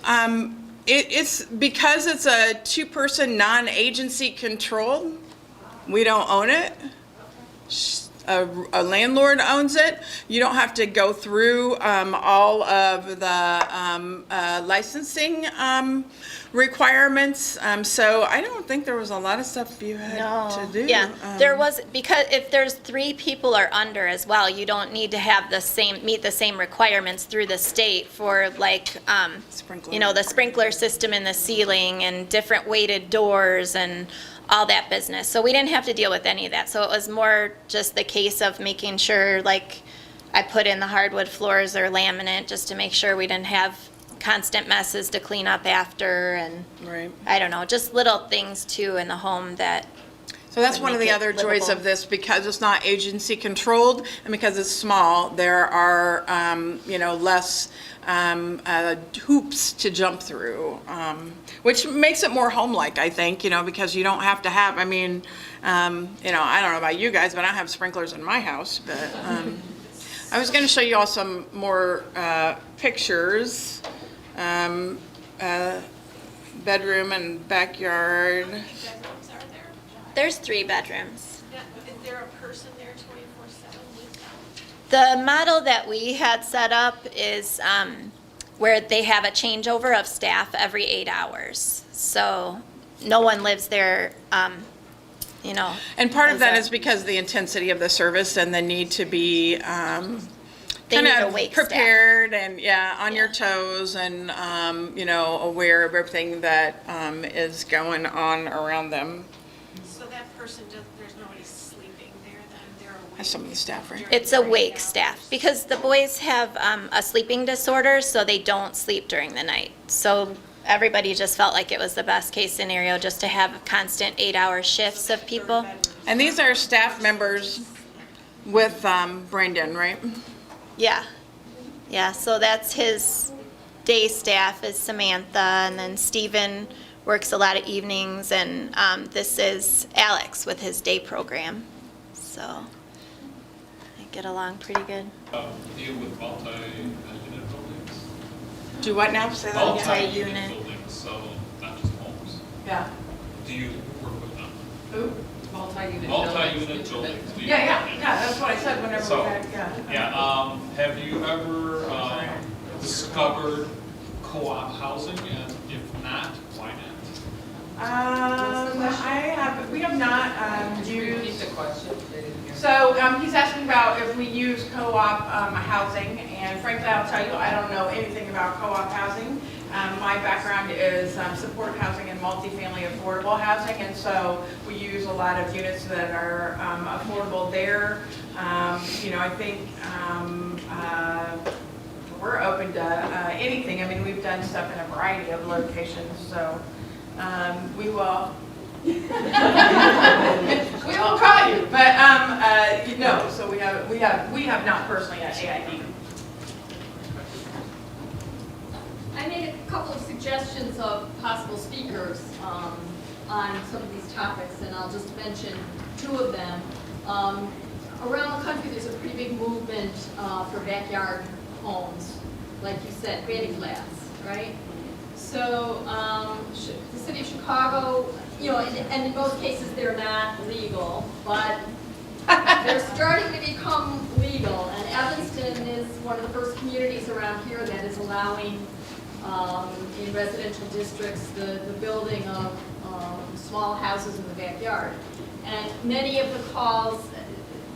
[SPEAKER 4] it's because it's a two-person, non-agency controlled, we don't own it. A landlord owns it. You don't have to go through all of the licensing requirements. So I don't think there was a lot of stuff you had to do.
[SPEAKER 3] Yeah, there was, because if there's 3 people or under as well, you don't need to have meet the same requirements through the state for like,
[SPEAKER 4] Sprinkler.
[SPEAKER 3] the sprinkler system in the ceiling and different weighted doors and all that business. So we didn't have to deal with any of that. So it was more just the case of making sure, like, I put in the hardwood floors or laminate just to make sure we didn't have constant messes to clean up after, and
[SPEAKER 4] Right.
[SPEAKER 3] I don't know, just little things too in the home that.
[SPEAKER 4] So that's
[SPEAKER 3] would
[SPEAKER 4] one of
[SPEAKER 3] make
[SPEAKER 4] the
[SPEAKER 3] it
[SPEAKER 4] other joys
[SPEAKER 3] livable.
[SPEAKER 4] of this, because it's not agency controlled and because it's small, there are, less hoops to jump through, which makes it more home-like, I think, because you don't have to have, I don't know about you guys, but I don't have sprinklers in my house, but I was going to show you all some more pictures. Bedroom and backyard.
[SPEAKER 8] Bedrooms are there?
[SPEAKER 3] There's 3 bedrooms.
[SPEAKER 8] Is there a person there 24/7 with them?
[SPEAKER 3] The model that we had set up is where they have a changeover of staff every 8 hours. So no one lives there,
[SPEAKER 4] And part of that is because of the intensity of the service and the need to be
[SPEAKER 3] they
[SPEAKER 4] kind
[SPEAKER 3] need
[SPEAKER 4] of
[SPEAKER 3] awake staff.
[SPEAKER 4] prepared and, on your
[SPEAKER 3] Yeah.
[SPEAKER 4] toes and, aware of everything that is going on around them.
[SPEAKER 8] So that person, there's nobody sleeping there then? They're awake?
[SPEAKER 4] That's some of the staff, right?
[SPEAKER 3] It's awake staff, because the boys have a sleeping disorder, so they don't sleep during the night. So everybody just felt like it was the best case scenario, just to have constant 8-hour shifts of people.
[SPEAKER 4] And these are staff members with Brandon, right?
[SPEAKER 3] Yeah, so that's his day staff is Samantha, and then Steven works a lot of evenings, and this is Alex with his day program. So they get along pretty good.
[SPEAKER 9] Deal with multi-unit buildings.
[SPEAKER 4] Do what now? Say that again.
[SPEAKER 3] Multi-unit.
[SPEAKER 9] Multi-unit buildings, so not just homes.
[SPEAKER 2] Yeah.
[SPEAKER 9] Do you work with them?
[SPEAKER 2] Ooh, multi-unit buildings.
[SPEAKER 9] Multi-unit buildings. do you-
[SPEAKER 4] Yeah, that's what I said whenever
[SPEAKER 9] So,
[SPEAKER 4] we had,
[SPEAKER 9] have you ever discovered co-op housing, and if not, why not?
[SPEAKER 4] we have not
[SPEAKER 2] Repeat
[SPEAKER 4] used.
[SPEAKER 2] the question. They didn't hear.
[SPEAKER 4] So he's asking about if we use co-op housing, and frankly, I'll tell you, I don't know anything about co-op housing. My background is support housing and multifamily affordable housing, and so we use a lot of units that are affordable there. I think we're open to anything. I mean, we've done stuff in a variety of locations, so we will. We will call you, but no. So we have not personally at AID.
[SPEAKER 10] I made a couple of suggestions of possible speakers on some of these topics, and I'll just mention 2 of them. Around the country, there's a pretty big movement for backyard homes, like you said, granny flats, right? So the city of Chicago, you know, and in most cases, they're not legal, but they're starting to become legal. And Evanston is one of the first communities around here that is allowing, in residential districts, the building of small houses in the backyard. And many of the calls,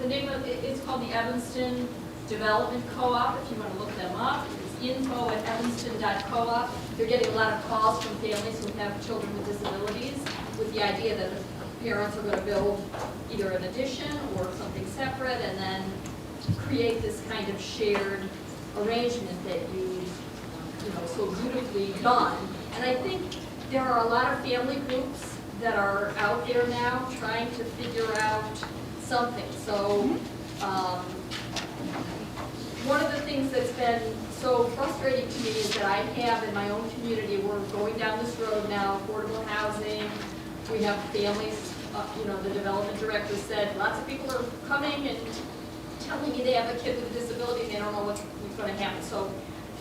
[SPEAKER 10] the name of it, it's called the Evanston Development Co-op, if you want to look them up. It's info@evanston.coop. They're getting a lot of calls from families who have children with disabilities with the idea that the parents are going to build either an addition or something separate and then create this kind of shared arrangement that you know, so beautifully done. And I think there are a lot of family groups that are out there now trying to figure out something. So one of the things that's been so frustrating to me is that I have in my own community, we're going down this road now, affordable housing. We have families, you know, the development director said lots of people are coming and telling me they have a kid with a disability and they don't know what's going to happen. So,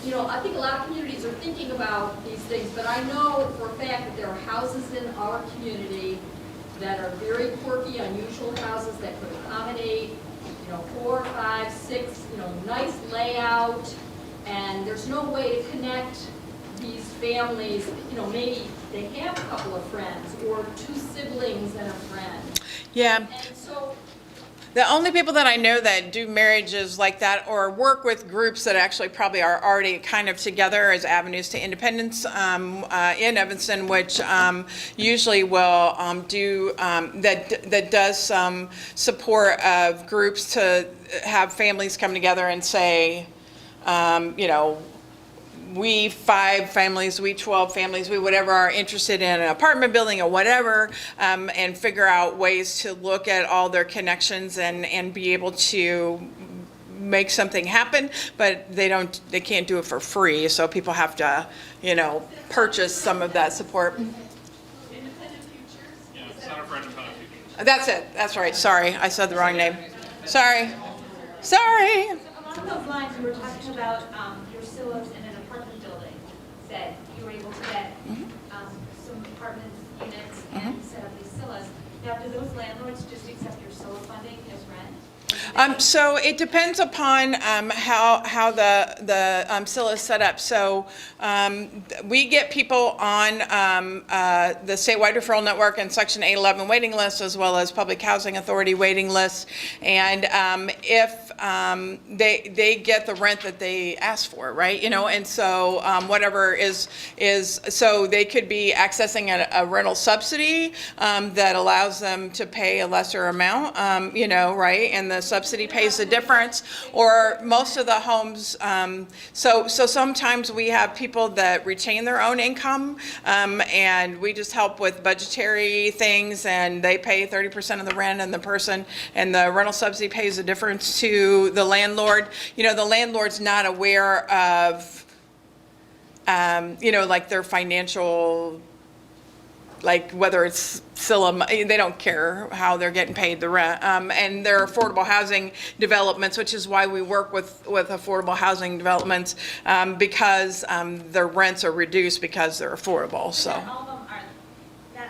[SPEAKER 10] you know, I think a lot of communities are thinking about these things, but I know for a fact that there are houses in our community that are very quirky, unusual houses that could accommodate, you know, 4, 5, 6, you know, nice layout, and there's no way to connect these families. You know, maybe they have a couple of friends or 2 siblings and a friend.
[SPEAKER 4] Yeah.
[SPEAKER 10] And so
[SPEAKER 4] The only people that I know that do marriages like that or work with groups that actually probably are already kind of together as Avenues to Independence in Evanston, which usually will do, that does some support of groups to have families come together and say, you know, we 5 families, we 12 families, we whatever are interested in an apartment building or whatever, and figure out ways to look at all their connections and be able to make something happen, but they can't do it for free, so people have to, you know, purchase some of that support.
[SPEAKER 5] Independent Futures?
[SPEAKER 9] Yeah, Center for Independent Futures.
[SPEAKER 4] That's it, that's right, sorry, I said the wrong name. Sorry.
[SPEAKER 5] Along those lines, you were talking about your silos in an apartment building, that you were able to get some apartment units and set up these silos. Now, do those landlords just accept your silo funding as rent?
[SPEAKER 4] So it depends upon how the SILA is set up. So we get people on the statewide referral network and Section 811 waiting lists, as well as Public Housing Authority waiting lists. And if they get the rent that they ask for, right? You know, and so whatever is so they could be accessing a rental subsidy that allows them to pay a lesser amount, you know, right? And the subsidy pays the difference, or most of the homes, so sometimes we have people that retain their own income, and we just help with budgetary things, and they pay 30% of the rent, and the rental subsidy pays the difference to the landlord. You know, the landlord's not aware of, you know, like their financial, like whether it's SILA, they don't care how they're getting paid the rent. And they're affordable housing developments, which is why we work with affordable housing developments, because their rents are reduced because they're affordable, so.
[SPEAKER 5] Not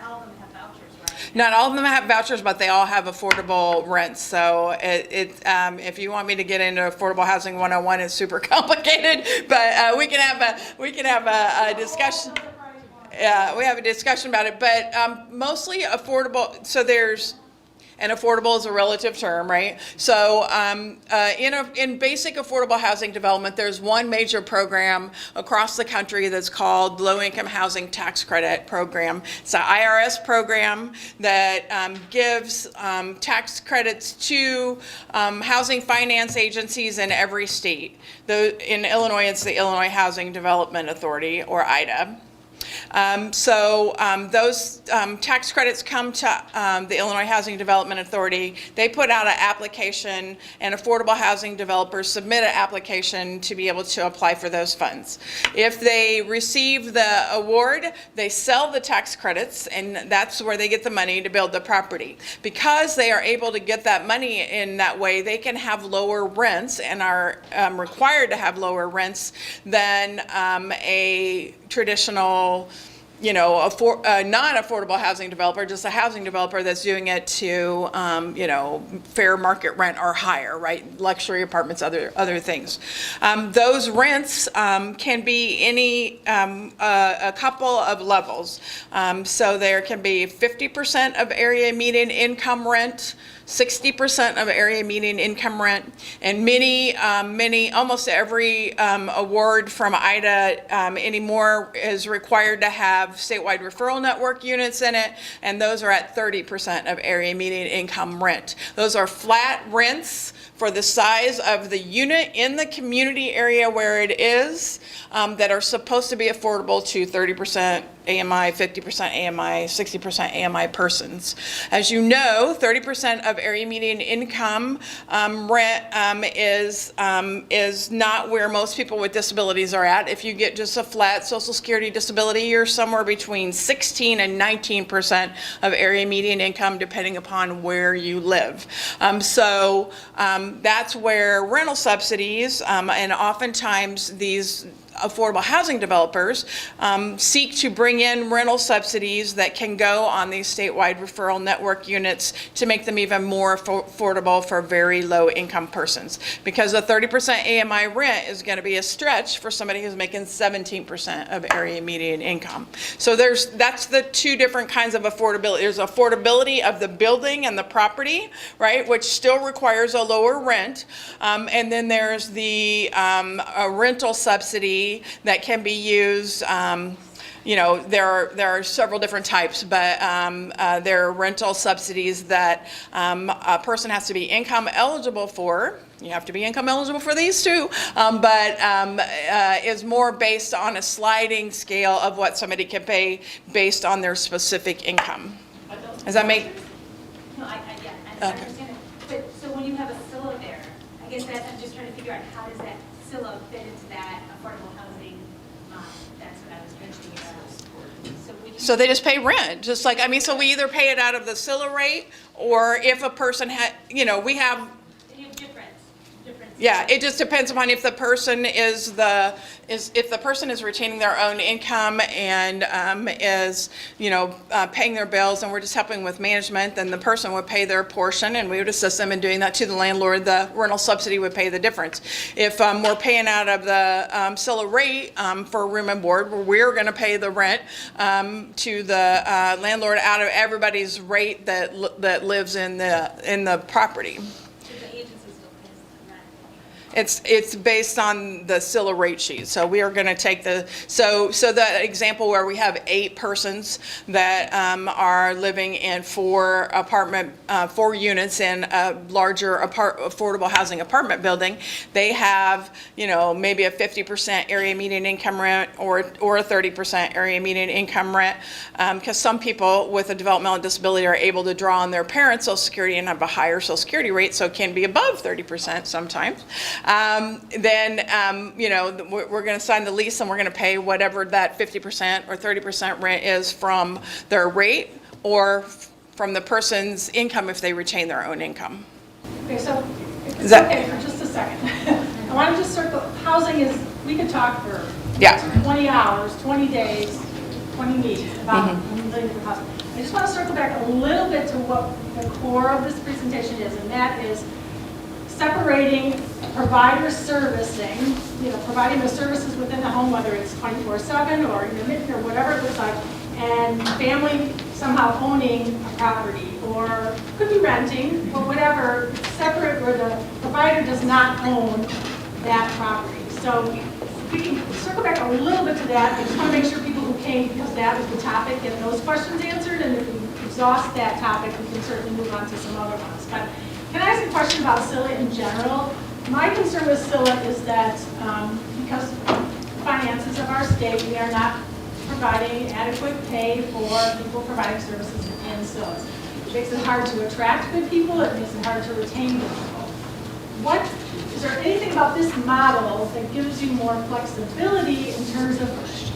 [SPEAKER 5] all of them have vouchers, right?
[SPEAKER 4] Not all of them have vouchers, but they all have affordable rents. So if you want me to get into affordable housing 101, it's super complicated, but we can have a discussion. Yeah, we have a discussion about it, but mostly affordable. So and affordable is a relative term, right? So in basic affordable housing development, there's one major program across the country that's called Low Income Housing Tax Credit Program. It's an IRS program that gives tax credits to housing finance agencies in every state. In Illinois, it's the Illinois Housing Development Authority, or IDA. Those tax credits come to the Illinois Housing Development Authority. They put out an application, and affordable housing developers submit an application to be able to apply for those funds. If they receive the award, they sell the tax credits, and that's where they get the money to build the property. Because they are able to get that money in that way, they can have lower rents and are required to have lower rents than a traditional, non-affordable housing developer, just a housing developer that's doing it to, fair market rent or higher, right? Luxury apartments, other things. Those rents can be a couple of levels. So there can be 50% of area median income rent, 60% of area median income rent, and almost every award from IDA anymore is required to have statewide referral network units in it, and those are at 30% of area median income rent. Those are flat rents for the size of the unit in the community area where it is, that are supposed to be affordable to 30% AMI, 50% AMI, 60% AMI persons. As you know, 30% of area median income rent is not where most people with disabilities are at. If you get just a flat Social Security disability, you're somewhere between 16 and 19% of area median income, depending upon where you live. That's where rental subsidies, and oftentimes these affordable housing developers seek to bring in rental subsidies that can go on these statewide referral network units to make them even more affordable for very low income persons. Because a 30% AMI rent is going to be a stretch for somebody who's making 17% of area median income. So that's the two different kinds of affordability. There's affordability of the building and the property, right, which still requires a lower rent. And then there's the a rental subsidy that can be used. There are several different types, but there are rental subsidies that a person has to be income eligible for. You have to be income eligible for these too, but is more based on a sliding scale of what somebody can pay based on their specific income. Does that make?
[SPEAKER 5] No, I understand it. But so when you have a SILA there, I guess I'm just trying to figure out how does that SILA fit into that affordable housing? That's what I was mentioning about.
[SPEAKER 4] So they just pay rent, just like, so we either pay it out of the SILA rate, or if a person had, we have.
[SPEAKER 5] You have different.
[SPEAKER 4] Yeah, it just depends upon if the person if the person is retaining their own income and is paying their bills, and we're just helping with management, then the person would pay their portion, and we would assist them in doing that to the landlord. The rental subsidy would pay the difference. If we're paying out of the SILA rate for room and board, we're going to pay the rent to the landlord out of everybody's rate that lives in the property. It's based on the SILA rate sheet. So we are going to take the example where we have 8 persons that are living in 4 units in a larger affordable housing apartment building. They have maybe a 50% area median income rent or a 30% area median income rent, because some people with a developmental disability are able to draw on their parents' Social Security and have a higher Social Security rate, so it can be above 30% sometimes. We're going to sign the lease, and we're going to pay whatever that 50% or 30% rent is from their rate or from the person's income if they retain their own income.
[SPEAKER 1] Okay, so for just a second. I want to just circle, housing is, we could talk for 20 hours, 20 days, 20 meetings about living for housing. I just want to circle back a little bit to what the core of this presentation is, and that is separating provider servicing, providing the services within the home, whether it's 24/7 or intermittent or whatever it looks like, and family somehow owning a property, or could be renting, or whatever, separate where the provider does not own that property. So if we can circle back a little bit to that, I just want to make sure people who came, because that was the topic, get those questions answered, and if we exhaust that topic, we can certainly move on to some other ones. But can I ask a question about SILA in general? My concern with SILA is that because finances of our state, we are not providing adequate pay for people providing services in CILAs. It makes it hard to attract good people, it makes it hard to retain good people. Is there anything about this model that gives you more flexibility in terms of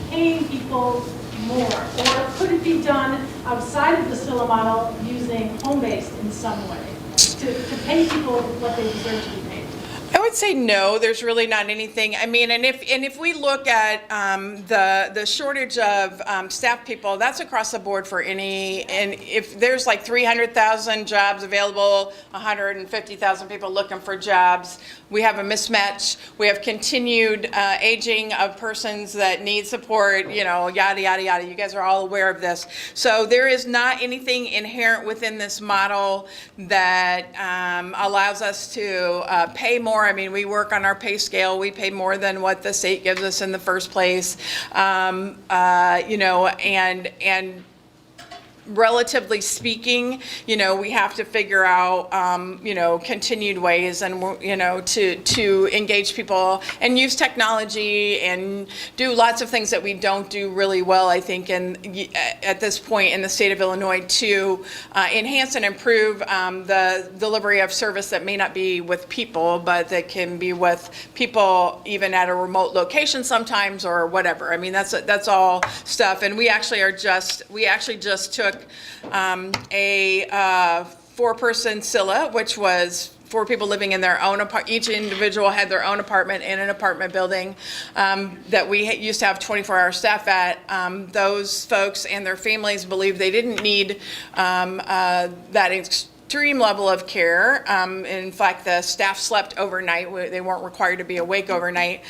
[SPEAKER 1] paying people more? Or could it be done outside of the CILA model using home-based in some way to pay people what they deserve to be paid?
[SPEAKER 4] I would say no, there's really not anything. I mean, and if we look at the shortage of staff people, that's across the board for any, and if there's like 300,000 jobs available, 150,000 people looking for jobs, we have a mismatch. We have continued aging of persons that need support, you know, yada, yada, yada. You guys are all aware of this. So there is not anything inherent within this model that allows us to pay more. I mean, we work on our pay scale. We pay more than what the state gives us in the first place. You know, and relatively speaking, you know, we have to figure out, you know, continued ways and, you know, to engage people and use technology and do lots of things that we don't do really well, I think, at this point in the state of Illinois to enhance and improve the delivery of service that may not be with people, but that can be with people even at a remote location sometimes or whatever. I mean, that's all stuff. And we actually just took a 4-person CILA, which was 4 people living in their own apartment. Each individual had their own apartment in an apartment building that we used to have 24-hour staff at. Those folks and their families believed they didn't need that extreme level of care. In fact, the staff slept overnight. They weren't required to be awake overnight.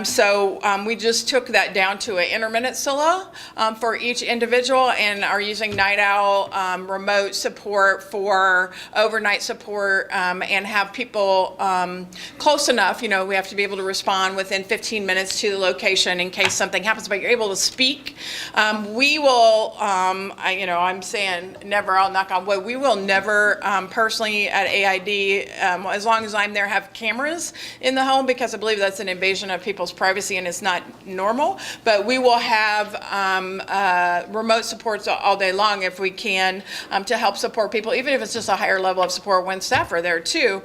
[SPEAKER 4] So we just took that down to an intermittent CILA for each individual and are using night owl remote support for overnight support and have people close enough. You know, we have to be able to respond within 15 minutes to the location in case something happens, but you're able to speak. We will, you know, I'm saying never, I'll knock on wood, we will never personally at AID, as long as I'm there, have cameras in the home because I believe that's an invasion of people's privacy and it's not normal. But we will have remote supports all day long if we can to help support people, even if it's just a higher level of support when staff are there too,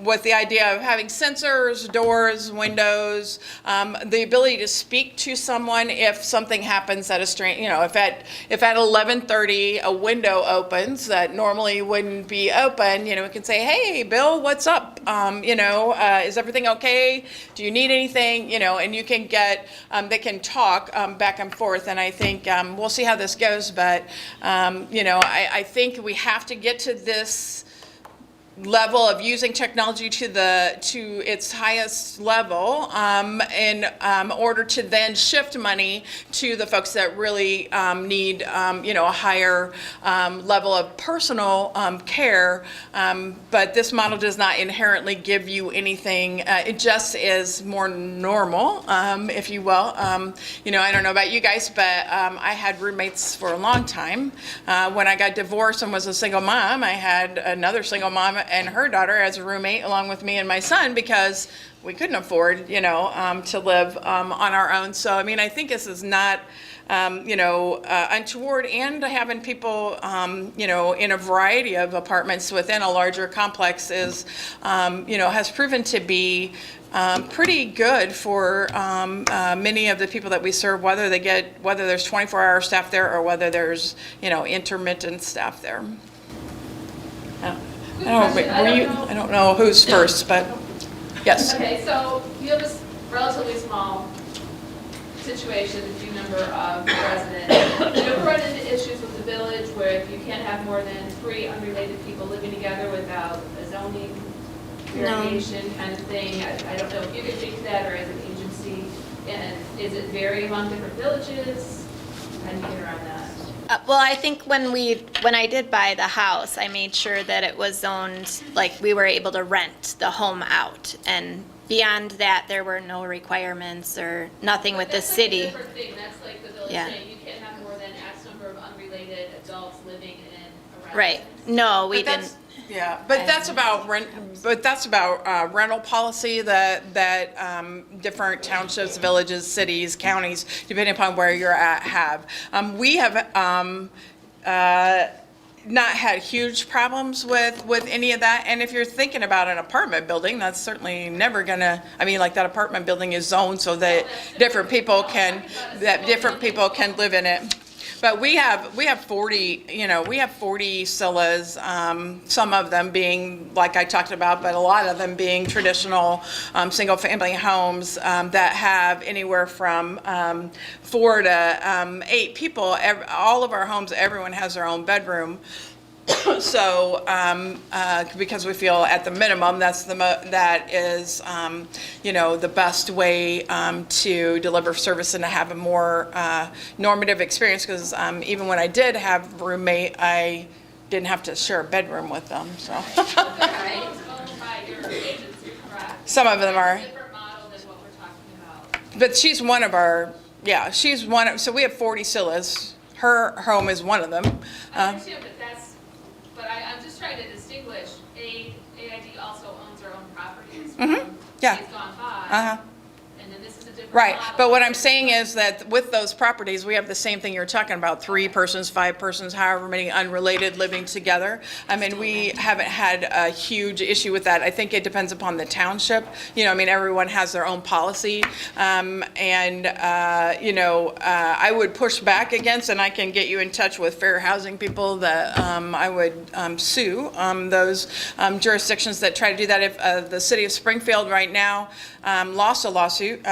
[SPEAKER 4] with the idea of having sensors, doors, windows, the ability to speak to someone if something happens at a strange, you know, if at 11:30 a window opens that normally wouldn't be open, you know, we can say, hey, Bill, what's up? You know, is everything okay? Do you need anything? You know, and you can get, they can talk back and forth. And I think we'll see how this goes. But, you know, I think we have to get to this level of using technology to its highest level in order to then shift money to the folks that really need you know, a higher level of personal care. But this model does not inherently give you anything. It just is more normal, if you will. You know, I don't know about you guys, but I had roommates for a long time. When I got divorced and was a single mom, I had another single mom and her daughter as a roommate along with me and my son because we couldn't afford, you know, to live on our own. So, I mean, I think this is not, you know, untoward, and having people, you know, in a variety of apartments within a larger complex is, you know, has proven to be pretty good for many of the people that we serve, whether there's 24-hour staff there or whether there's, you know, intermittent staff there. I don't know who's first, but yes.
[SPEAKER 10] Okay, so you have a relatively small situation, a few number of residents. Do you ever run into issues with the village where if you can't have more than 3 unrelated people living together without a zoning variation kind of thing? I don't know if you could speak to that or as an agency. And is it vary among different villages? How do you get around that?
[SPEAKER 3] Well, I think when I did buy the house, I made sure that it was zoned, like we were able to rent the home out. And beyond that, there were no requirements or nothing with the city.
[SPEAKER 10] That's like a different thing. That's like the village saying you can't have more than X number of unrelated adults living in a residence.
[SPEAKER 3] Right. No, we
[SPEAKER 4] But
[SPEAKER 3] didn't.
[SPEAKER 4] Yeah, but that's about rent, rental policy that different townships, villages, cities, counties, depending upon where you're at, have. We have not had huge problems with any of that. And if you're thinking about an apartment building, that's certainly never gonna, I mean, like that apartment building is zoned so that different people can live in it. But we have 40, we have 40 SILAs, some of them being, like I talked about, but a lot of them being traditional single-family homes that have anywhere from 4 to 8 people. All of our homes, everyone has their own bedroom. So, because we feel at the minimum, that is, the best way to deliver service and to have a more normative experience. Because even when I did have a roommate, I didn't have to share a bedroom with them. So, some of them are.
[SPEAKER 2] Different model than what we're talking about.
[SPEAKER 4] But she's one of our. Yeah, she's one of. So we have 40 SILAs. Her home is one of them.
[SPEAKER 2] I understand, but I'm just trying to distinguish, AID also owns their own properties from
[SPEAKER 4] Yeah.
[SPEAKER 2] days gone by.
[SPEAKER 4] Uh-huh.
[SPEAKER 2] And then this is a different
[SPEAKER 4] Right,
[SPEAKER 2] model.
[SPEAKER 4] but what I'm saying is that with those properties, we have the same thing you're talking about, 3 persons, 5 persons, however many unrelated living together. I mean, we haven't had a huge issue with that. I think it depends upon the township. Everyone has their own policy. I would push back against, and I can get you in touch with fair housing people that I would sue those jurisdictions that try to do that. If the city of Springfield right now lost a lawsuit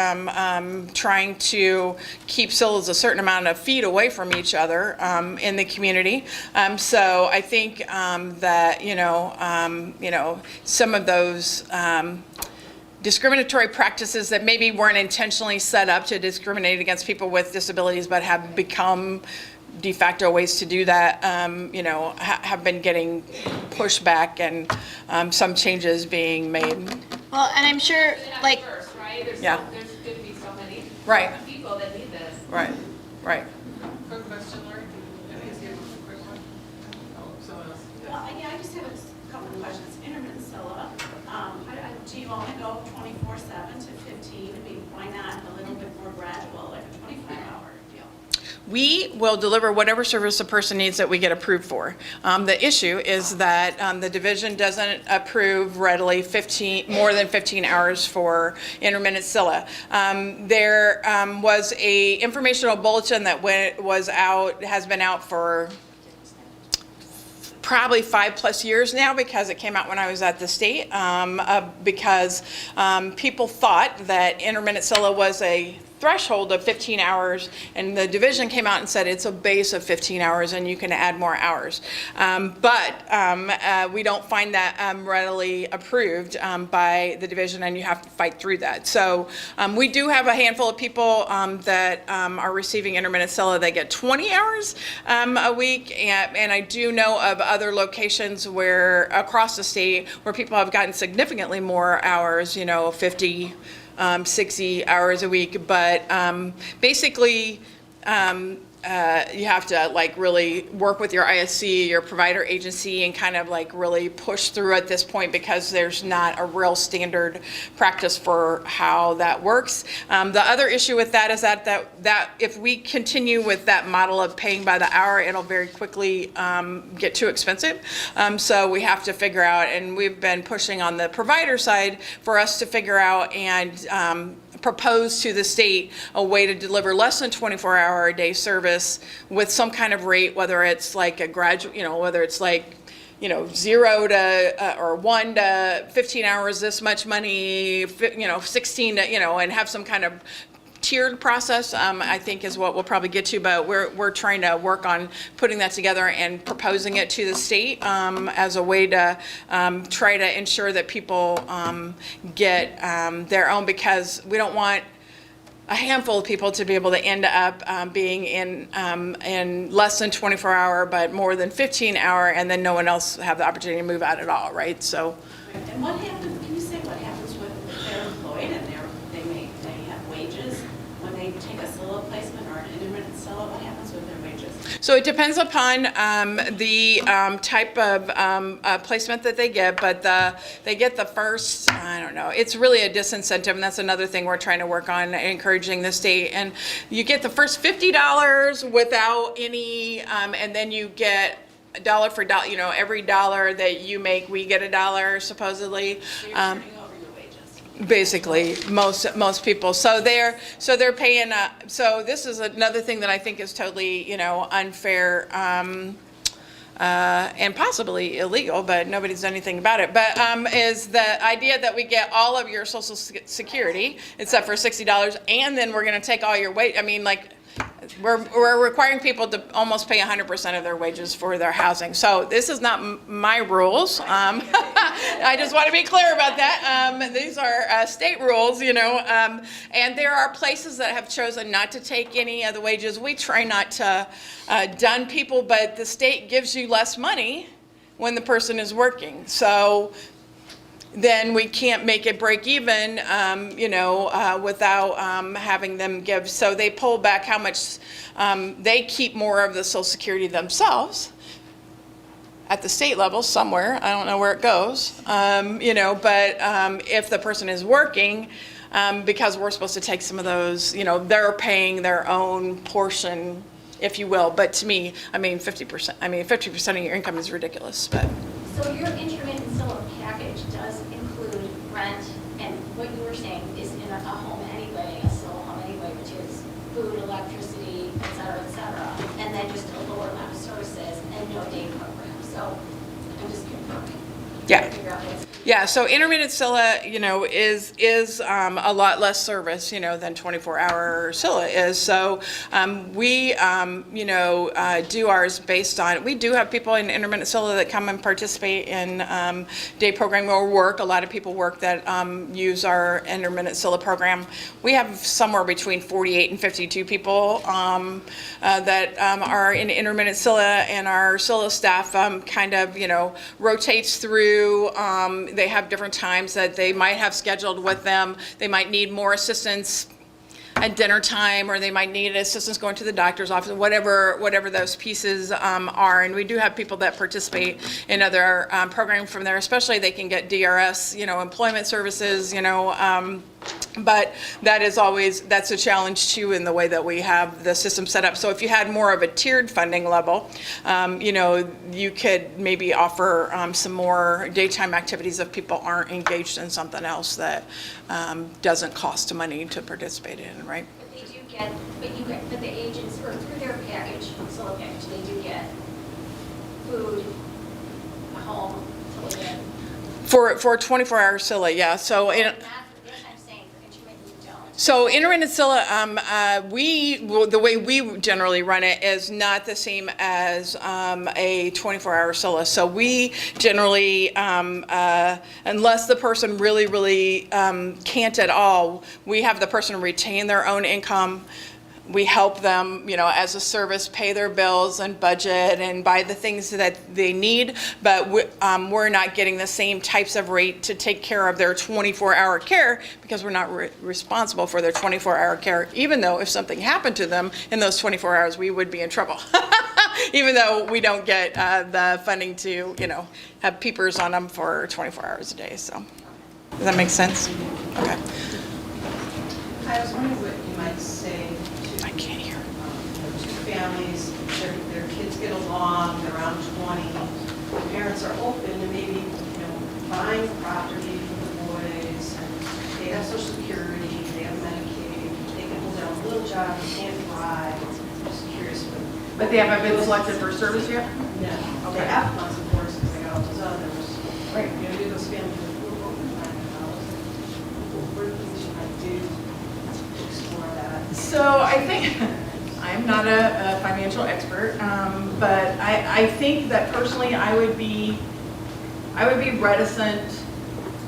[SPEAKER 4] trying to keep SILAs a certain amount of feet away from each other in the community. So I think that, some of those discriminatory practices that maybe weren't intentionally set up to discriminate against people with disabilities but have become de facto ways to do that, have been getting pushed back and some changes being made.
[SPEAKER 3] Well, and I'm sure,
[SPEAKER 2] They have
[SPEAKER 3] like,
[SPEAKER 2] first, right? There's
[SPEAKER 4] Yeah.
[SPEAKER 2] going to be so many
[SPEAKER 4] Right.
[SPEAKER 2] people that need this.
[SPEAKER 4] Right.
[SPEAKER 2] Quick question, Lori? Quick one? Oh, someone else.
[SPEAKER 11] Well, I just have a couple of questions. Intermittent SILA, do you only go 24/7 to 15? I mean, why not a little bit more gradual, like a 24-hour deal?
[SPEAKER 4] We will deliver whatever service a person needs that we get approved for. The issue is that the division doesn't approve readily more than 15 hours for intermittent SILA. There was a informational bulletin that has been out for probably 5+ years now, because it came out when I was at the state, because people thought that intermittent SILA was a threshold of 15 hours, and the division came out and said it's a base of 15 hours and you can add more hours. But we don't find that readily approved by the division, and you have to fight through that. So we do have a handful of people that are receiving intermittent SILA that get 20 hours a week, and I do know of other locations where across the state where people have gotten significantly more hours, 50, 60 hours a week, but basically you have to really work with your ISC, your provider agency, and kind of really push through at this point, because there's not a real standard practice for how that works. The other issue with that is that if we continue with that model of paying by the hour, it'll very quickly get too expensive. So we have to figure out, and we've been pushing on the provider side for us to figure out and propose to the state a way to deliver less than 24-hour a day service with some kind of rate, whether it's like a graduate, whether it's 0 to or 1 to 15 hours, this much money, 16 to, and have some kind of tiered process, I think is what we'll probably get to, but we're trying to work on putting that together and proposing it to the state as a way to try to ensure that people get their own, because we don't want a handful of people to be able to end up being in less than 24-hour, but more than 15-hour, and then no one else have the opportunity to move out at all, right? So.
[SPEAKER 11] And what happens, can you say what happens with they're employed and they have wages when they take a SILA placement or an intermittent SILA? What happens with their wages?
[SPEAKER 4] So it depends upon the type of placement that they get, but they get the first, I don't know, it's really a disincentive, and that's another thing we're trying to work on, encouraging the state. And you get the first $50 without any, and then you get dollar for dollar, you know, every dollar that you make, we get $1 supposedly.
[SPEAKER 11] You're turning over your wages.
[SPEAKER 4] Basically, most people. So they're paying. So this is another thing that I think is totally, you know, unfair and possibly illegal, but nobody's done anything about it. But is the idea that we get all of your Social Security except for $60, and then we're going to take all your wage. I mean, like. We're requiring people to almost pay 100% of their wages for their housing. So this is not my rules. I just want to be clear about that. These are state rules, you know, and there are places that have chosen not to take any of the wages. We try not to dun people, but the state gives you less money when the person is working. So then we can't make it break even, you know, without having them give. So they pull back how much, they keep more of the Social Security themselves at the state level somewhere. I don't know where it goes, you know, but if the person is working, because we're supposed to take some of those, you know, they're paying their own portion, if you will. But to me, I mean, 50% of your income is ridiculous, but.
[SPEAKER 5] So your intermittent solar package does include rent, and what you were saying is in a home anyway, a solar home anyway, which is food, electricity, et cetera, and then just a lower amount of services and no day program. So I'm just confirming.
[SPEAKER 4] Yeah.
[SPEAKER 5] Figure out what's-
[SPEAKER 4] Yeah, so intermittent SILA, you know, is a lot less service, you know, than 24-hour SILA is. So we, you know, do ours based on, we do have people in intermittent SILA that come and participate in day programming or work. A lot of people work that use our intermittent SILA program. We have somewhere between 48 and 52 people that are in intermittent SILA, and our SILA staff kind of, you know, rotates through. They have different times that they might have scheduled with them. They might need more assistance at dinner time, or they might need assistance going to the doctor's office, whatever those pieces are. And we do have people that participate in other programs from there, especially they can get DRS, you know, employment services, you know, but that's a challenge too in the way that we have the system set up. So if you had more of a tiered funding level, you know, you could maybe offer some more daytime activities if people aren't engaged in something else that doesn't cost money to participate in, right?
[SPEAKER 5] But they do get, but the agents, or through their package, solar package, they do get food, a home to live in.
[SPEAKER 4] For 24-hour SILA, yeah. So in. So intermittent SILA, the way we generally run it is not the same as a 24-hour SILA. So we generally, unless the person really can't at all, we have the person retain their own income. We help them, you know, as a service, pay their bills and budget and buy the things that they need, but we're not getting the same types of rate to take care of their 24-hour care, because we're not responsible for their 24-hour care, even though if something happened to them in those 24 hours, we would be in trouble, even though we don't get the funding to, you know, have peepers on them for 24 hours a day. So does that make sense? Okay.
[SPEAKER 12] I was wondering what you might say to,
[SPEAKER 4] I can't hear.
[SPEAKER 12] Two families, their kids get along, they're around 20, the parents are open to maybe, you know, buying property for the boys, and they have Social Security, they have Medicaid, they can hold down a little job, they can't drive. I'm just curious.
[SPEAKER 13] But they haven't been selected for service yet?
[SPEAKER 12] No.
[SPEAKER 13] Okay.
[SPEAKER 12] They have lots of courses, they got all those others.
[SPEAKER 13] Right.
[SPEAKER 12] You know, do those families who are open to buying a house? What are things you might do to explore that?
[SPEAKER 13] So I think, I'm not a financial expert, but I think that personally I would be reticent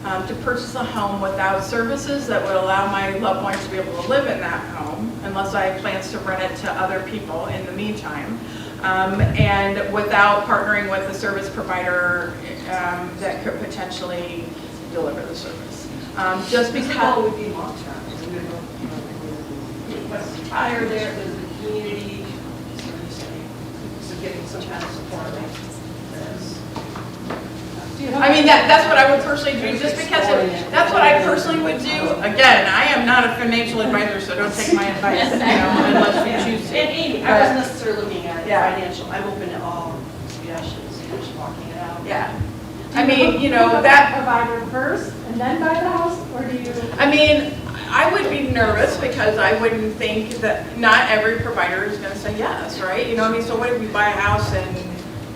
[SPEAKER 13] to purchase a home without services that would allow my loved ones to be able to live in that home, unless I have plans to rent it to other people in the meantime, and without partnering with a service provider that could potentially deliver the service. Just because
[SPEAKER 12] How would be long-term? Are there, does the community, so you say, getting some kind of support like this.
[SPEAKER 13] I mean, that's what I would personally do, just because that's what I personally would do. Again, I am not a financial advisor, so don't take my advice, unless you choose to.
[SPEAKER 12] And Amy, I wasn't necessarily looking at financial, I'm open to all suggestions, just walking it out.
[SPEAKER 13] Yeah. I mean, that.
[SPEAKER 10] Provider first and then buy the house, or do you?
[SPEAKER 13] I mean, I would be nervous because I wouldn't think that not every provider is going to say yes, right? So what if we buy a house in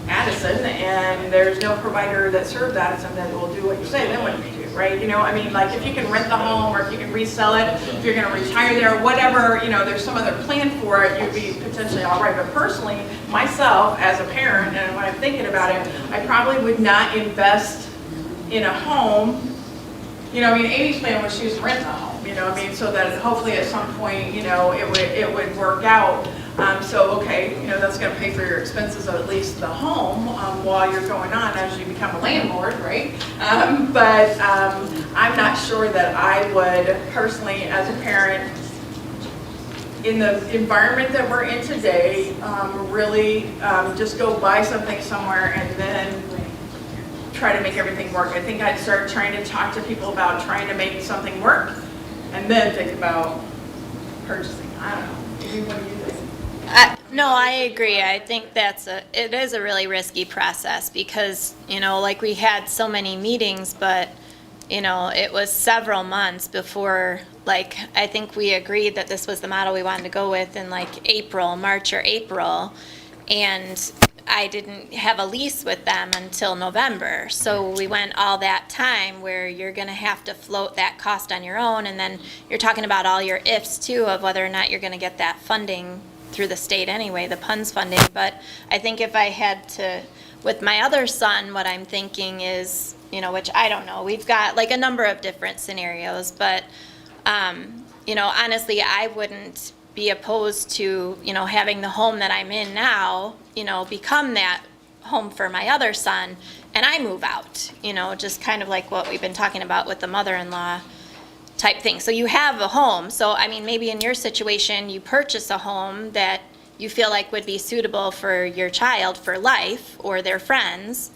[SPEAKER 13] Addison and there's no provider that serves Addison that will do what you say, then what do you do, right? Like if you can rent the home or if you can resell it, if you're going to retire there, whatever, there's some other plan for it, you'd be potentially all right. But personally, myself as a parent, and when I'm thinking about it, I probably would not invest in a home. Amy's plan was she was rent a home, so that hopefully at some point, it would work out. Okay, that's going to pay for your expenses of at least the home while you're going on as you become a landlord, right? But I'm not sure that I would personally, as a parent, in the environment that we're in today, really just go buy something somewhere and then try to make everything work. I think I'd start trying to talk to people about trying to make something work and then think about purchasing. I don't know. Maybe what do you think?
[SPEAKER 3] No, I agree. I think it is a really risky process because, like we had so many meetings, but, it was several months before, I think we agreed that this was the model we wanted to go with in March or April. And I didn't have a lease with them until November. So we went all that time where you're going to have to float that cost on your own. And then you're talking about all your ifs too of whether or not you're going to get that funding through the state anyway, the PUNS funding. But I think if I had to, with my other son, what I'm thinking is, which I don't know, we've got a number of different scenarios, but, honestly, I wouldn't be opposed to, having the home that I'm in now, become that home for my other son, and I move out, just kind of like what we've been talking about with the mother-in-law type thing. So you have a home. So, maybe in your situation, you purchase a home that you feel like would be suitable for your child for life or their friends,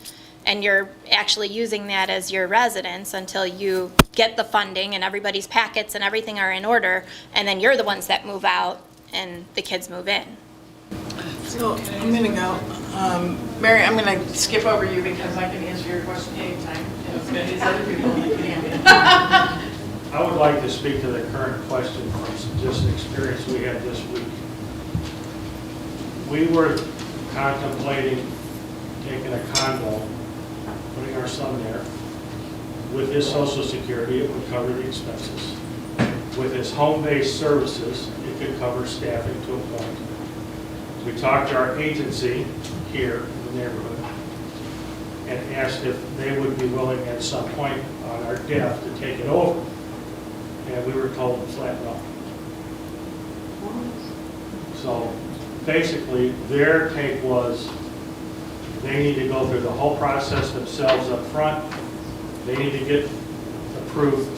[SPEAKER 3] and you're actually using that as your residence until you get the funding and everybody's packets and everything are in order, and then you're the ones that move out and the kids move in.
[SPEAKER 13] So I'm going to go. Mary, I'm going to skip over you because I can answer your question anytime. These other people
[SPEAKER 14] I would like to speak to the current question from just an experience we had this week. We were contemplating taking a condo, putting our son there. With his Social Security, it would cover the expenses. With his home-based services, it could cover staffing to a point. We talked to our agency here in the neighborhood and asked if they would be willing at some point on our death to take it over. And we were told flat no. So basically, their take was they need to go through the whole process themselves up front. They need to get approved,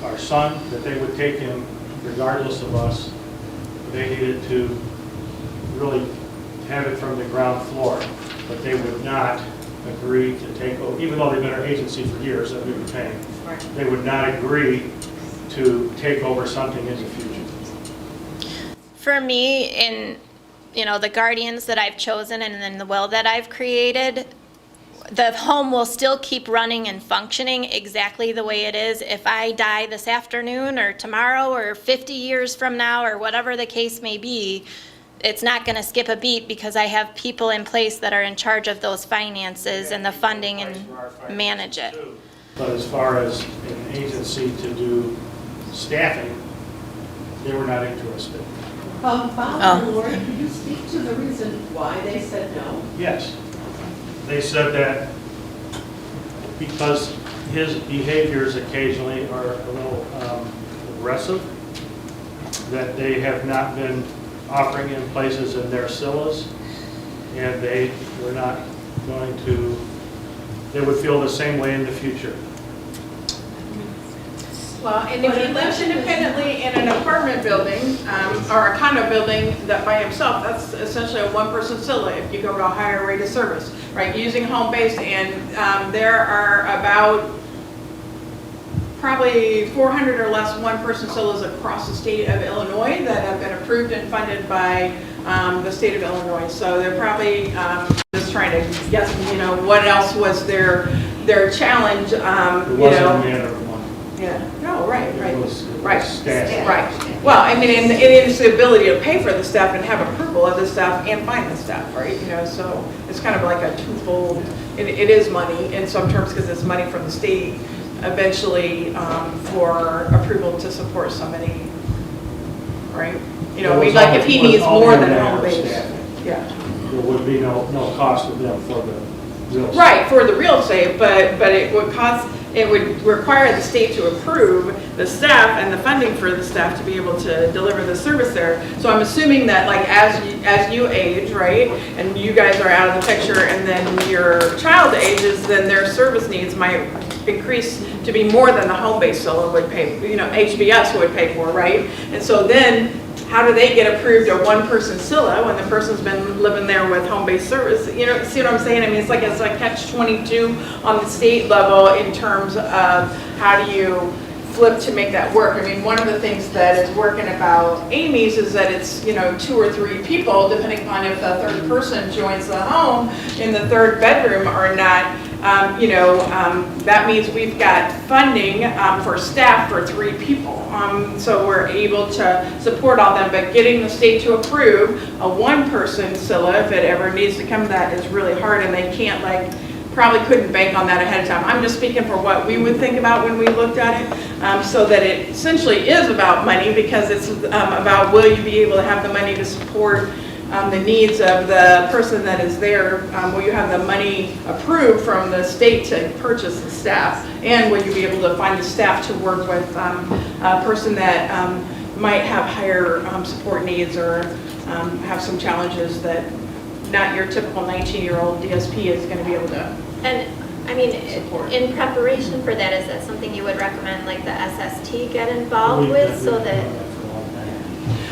[SPEAKER 14] our son, that they would take him regardless of us. They needed to really have it from the ground floor, but they would not agree to take over, even though they've been our agency for years that we were paying. They would not agree to take over something in the future.
[SPEAKER 3] For me, in the guardians that I've chosen and in the will that I've created, the home will still keep running and functioning exactly the way it is. If I die this afternoon or tomorrow or 50 years from now or whatever the case may be, it's not going to skip a beat because I have people in place that are in charge of those finances and the funding and manage it.
[SPEAKER 14] But as far as an agency to do staffing, they were not interested.
[SPEAKER 12] Bob and Lori, could you speak to the reason why they said no?
[SPEAKER 14] Yes. They said that because his behaviors occasionally are a little aggressive, that they have not been offering him places in their CILAs, and they were not going to, they would feel the same way in the future.
[SPEAKER 13] Well, and if he lives independently in an apartment building, or a condo building that by himself, that's essentially a one-person CILA if you go to a higher rate of service, right? Using home-based, and there are about probably 400 or less one-person CILAs across the state of Illinois that have been approved and funded by the state of Illinois. So they're probably just trying to guess, you know, what else was their challenge,
[SPEAKER 14] It
[SPEAKER 13] you
[SPEAKER 14] wasn't
[SPEAKER 13] know.
[SPEAKER 14] a matter of money.
[SPEAKER 13] Yeah, no, right.
[SPEAKER 14] It was
[SPEAKER 13] Right.
[SPEAKER 14] staff.
[SPEAKER 13] Right. Well, I mean, and it is the ability to pay for the staff and have approval of the staff and find the staff, right? You know, so it's kind of like a twofold, it is money in some terms because it's money from the state eventually for approval to support somebody, right? You know, I mean, like if he needs more than home base. Yeah.
[SPEAKER 14] There would be no cost to them for the real estate.
[SPEAKER 13] Right, for the real estate, but it would require the state to approve the staff and the funding for the staff to be able to deliver the service there. So I'm assuming that like as you age, right, and you guys are out of the picture and then your child ages, then their service needs might increase to be more than the home-based CILA would pay, you know, HBS would pay for, right? And so then how do they get approved a one-person CILA when the person's been living there with home-based service? You know, see what I'm saying? I mean, it's like catch-22 on the state level in terms of how do you flip to make that work. I mean, one of the things that is working about Amy's is that it's, you know, 2 or 3 people, depending upon if the third person joins the home in the third bedroom or not. That means we've got funding for staff for 3 people. So we're able to support all them, but getting the state to approve a one-person CILA, if it ever needs to come to that, is really hard, and they can't probably couldn't bank on that ahead of time. I'm just speaking for what we would think about when we looked at it, so that it essentially is about money because it's about will you be able to have the money to support the needs of the person that is there. Will you have the money approved from the state to purchase the staff, and will you be able to find the staff to work with a person that might have higher support needs or have some challenges that not your typical 19-year-old DSP is going to be able to.
[SPEAKER 3] And I mean,
[SPEAKER 13] support.
[SPEAKER 3] in preparation for that, is that something you would recommend, like the SST get involved with, so that?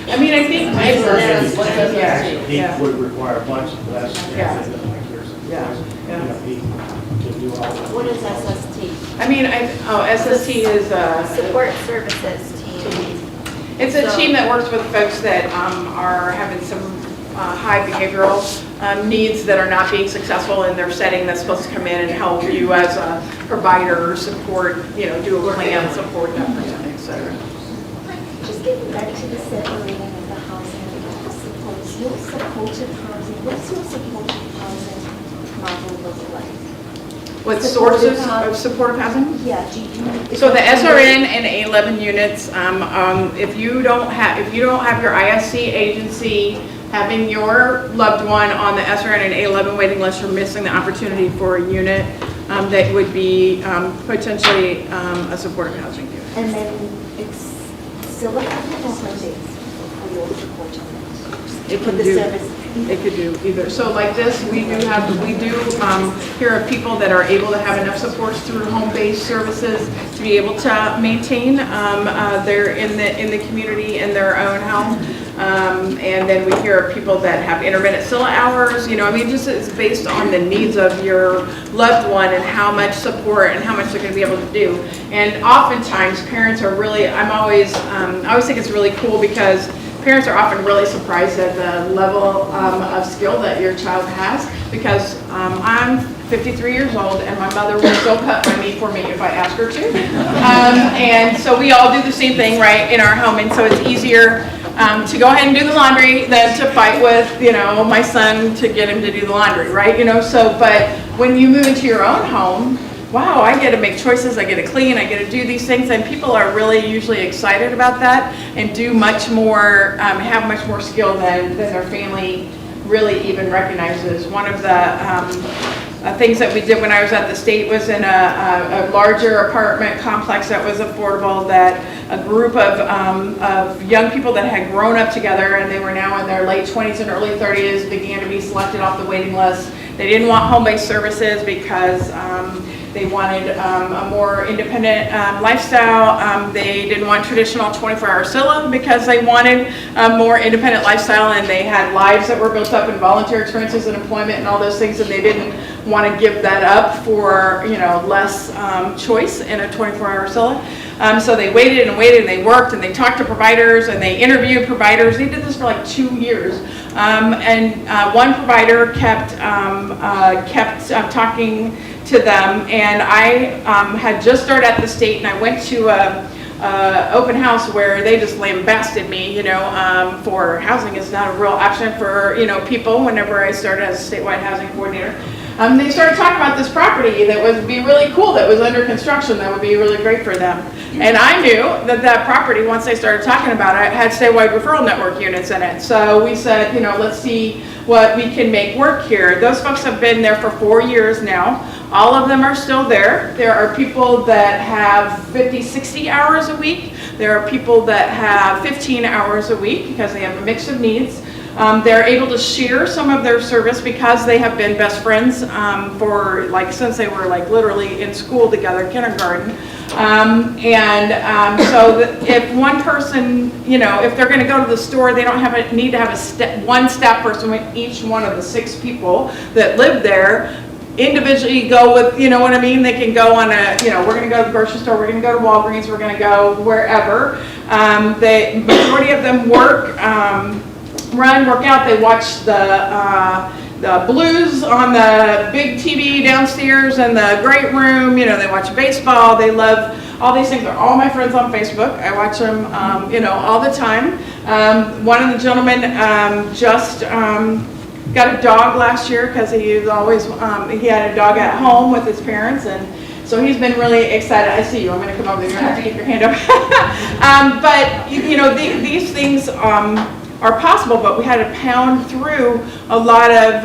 [SPEAKER 13] I mean, I think
[SPEAKER 14] He would require a bunch of less.
[SPEAKER 13] Yeah.
[SPEAKER 14] He can do all that.
[SPEAKER 3] What is SST?
[SPEAKER 13] I mean, SST is
[SPEAKER 3] Support Services Team.
[SPEAKER 13] It's a team that works with folks that are having some high behavioral needs that are not being successful in their setting, that's supposed to come in and help you as a provider, support, you know, do a plan, support that person, et cetera.
[SPEAKER 15] Just getting back to the separating of the housing, what's your supportive housing model look like?
[SPEAKER 13] What sorts of supportive housing?
[SPEAKER 15] Yeah, do you?
[SPEAKER 13] So the SRN and A11 units, if you don't have your ISC agency having your loved one on the SRN and A11 waiting list, you're missing the opportunity for a unit that would be potentially a supportive housing unit.
[SPEAKER 15] And then it's still a couple of days for your supportive.
[SPEAKER 13] It could do either. So like this, we do hear of people that are able to have enough supports through home-based services to be able to maintain they're in the community in their own home. And then we hear of people that have intermittent CILA hours. You know, I mean, just it's based on the needs of your loved one and how much support and how much they're going to be able to do. And oftentimes, parents are really. I always think it's really cool because parents are often really surprised at the level of skill that your child has, because I'm 53 years old and my mother will still cut my meat for me if I ask her to. And so we all do the same thing, right, in our home, and so it's easier to go ahead and do the laundry than to fight with, you know, my son to get him to do the laundry, right? You know, so, but when you move into your own home, wow, I get to make choices, I get to clean, I get to do these things, and people are really usually excited about that and do much more, have much more skill than their family really even recognizes. One of the things that we did when I was at the state was in a larger apartment complex that was affordable, that a group of young people that had grown up together and they were now in their late 20s and early 30s began to be selected off the waiting list. They didn't want home-based services because They wanted a more independent lifestyle. They didn't want traditional 24-hour Scylla because they wanted a more independent lifestyle, and they had lives that were built up in volunteer experiences and employment and all those things, and they didn't want to give that up for, you know, less choice in a 24-hour Scylla. So they waited and waited, and they worked, and they talked to providers, and they interviewed providers. They did this for like 2 years. One provider kept talking to them, and I had just started at the state, and I went to a open house where they just lambasted me, you know, for housing is not a real option for, you know, people whenever I started as a statewide housing coordinator. They started talking about this property that would be really cool, that was under construction, that would be really great for them. And I knew that that property, once they started talking about it, had statewide referral network units in it. So we said, you know, let's see what we can make work here. Those folks have been there for 4 years now. All of them are still there. There are people that have 50, 60 hours a week. There are people that have 15 hours a week because they have a mix of needs. They're able to share some of their service because they have been best friends for since they were literally in school together, kindergarten. So if one person, you know, if they're going to go to the store, they don't need to have one staff person with each one of the 6 people that live there. Individually go with, you know what I mean? They can go on a, you know, we're going to go to the grocery store, we're going to go to Walgreens, we're going to go wherever. The majority of them work. Run, work out. They watch the Blues on the big TV downstairs in the great room. You know, they watch baseball. They love all these things. They're all my friends on Facebook. I watch them, you know, all the time. One of the gentlemen just got a dog last year because he was always he had a dog at home with his parents, and so he's been really excited. I see you. I'm going to come over there. You're going to have to keep your hand up. But you know, these things are possible, but we had to pound through a lot of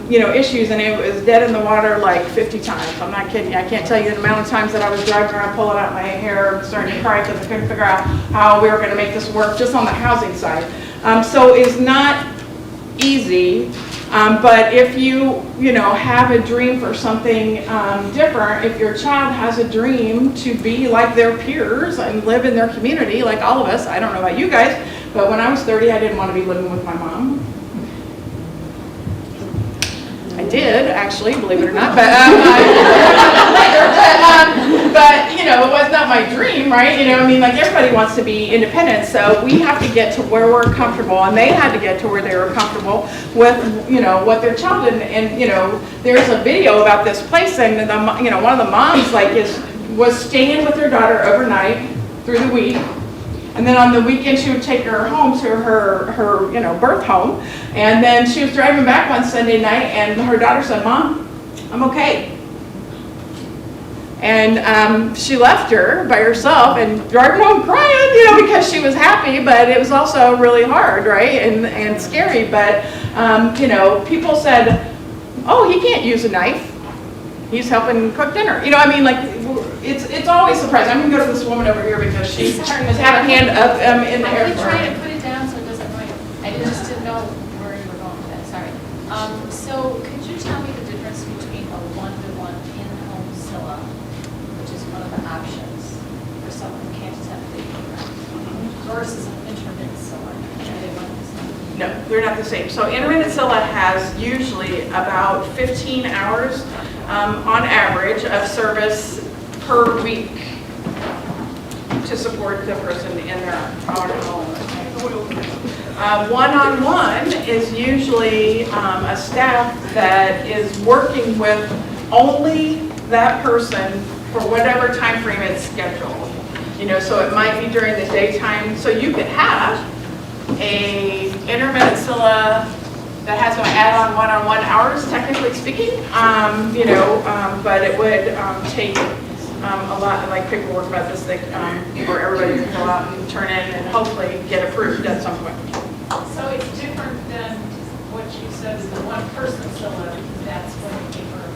[SPEAKER 13] you know, issues, and it was dead in the water like 50 times. I'm not kidding you. I can't tell you the amount of times that I was driving around pulling out my hair, starting to cry because I couldn't figure out how we were going to make this work just on the housing side. So it's not easy, but if you know, have a dream for something different, if your child has a dream to be like their peers and live in their community like all of us, I don't know about you guys, but when I was 30, I didn't want to be living with my mom. I did, actually, believe it or not, but you know, it was not my dream, right? You know, I mean, like, everybody wants to be independent, so we have to get to where we're comfortable, and they had to get to where they were comfortable with, you know, what their child did. And you know, there's a video about this place, and you know, one of the moms was staying with her daughter overnight through the week. And then on the weekend, she would take her home to her you know, birth home. And then she was driving back one Sunday night, and her daughter said, "Mom, I'm okay." And she left her by herself and driving home crying, you know, because she was happy, but it was also really hard, right, and scary. But you know, people said, "Oh, he can't use a knife. He's helping cook dinner." You know, I mean, like, it's always surprising. I'm going to go to this woman over here because she has had a hand up in the air.
[SPEAKER 2] I'm trying to put it down so it doesn't annoy you. I just didn't know where you were going with that, sorry. So could you tell me the difference between a one-to-one in-home Scylla, which is one of the options for someone who can't attend the program, versus an intermittent Scylla? Are they one and the same?
[SPEAKER 13] No, they're not the same. So intermittent Scylla has usually about 15 hours on average of service per week to support the person in their own home. One-on-one is usually a staff that is working with only that person for whatever time frame it's scheduled. You know, so it might be during the daytime. So you could have a intermittent Scylla that has no add-on one-on-one hours, technically speaking, you know, but it would take a lot of paperwork about this thing for everybody to fill out and turn in and hopefully get approved at some point.
[SPEAKER 11] So it's different than what you said is the one-person Scylla, because that's when you give her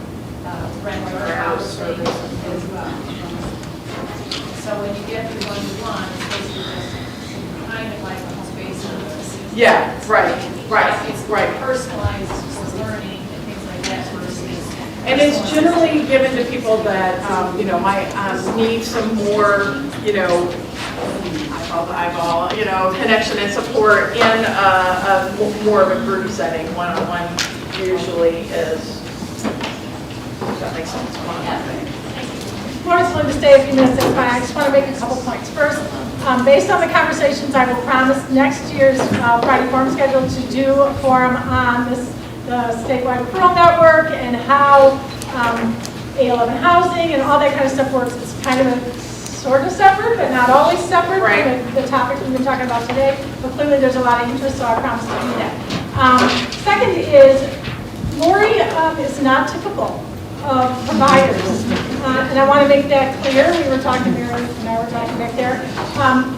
[SPEAKER 11] regular house service as well. So when you get the one-to-one, it's basically just kind of like a space service.
[SPEAKER 13] Yeah, right.
[SPEAKER 11] It's more personalized learning and things like that versus
[SPEAKER 13] And it's generally given to people that, might need some more, eyeball, connection and support in more of a group setting. One-on-one usually is, if that makes sense, one-on-one thing.
[SPEAKER 1] Lori's willing to stay a few minutes, that's fine. I just want to make a couple points. First, based on the conversations, I will promise next year's Friday forum schedule to do a forum on the statewide referral network and how A11 housing and all that kind of stuff works. It's kind of sort of separate, but not always separate from the topic we've been talking about today. But clearly there's a lot of interest, so I promise to do that. Second is, Lori is not typical of providers. And I want to make that clear. We were talking, Mary and I were talking back there.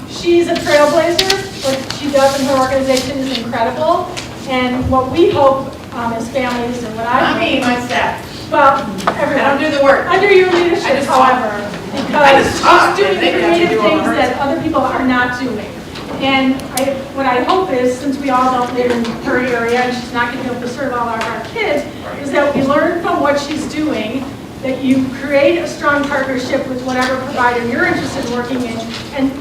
[SPEAKER 1] She's a trailblazer. What she does in her organization is incredible. And what we hope as families, and what I
[SPEAKER 13] mean, my staff.
[SPEAKER 1] Well, everyone.
[SPEAKER 13] I don't do the work.
[SPEAKER 1] Under your leadership, however, because she's doing creative things that other people are not doing. And what I hope is, since we all don't live in her area and she's not going to be able to serve all of our kids, is that we learn from what she's doing, that you create a strong partnership with whatever provider you're interested in working in,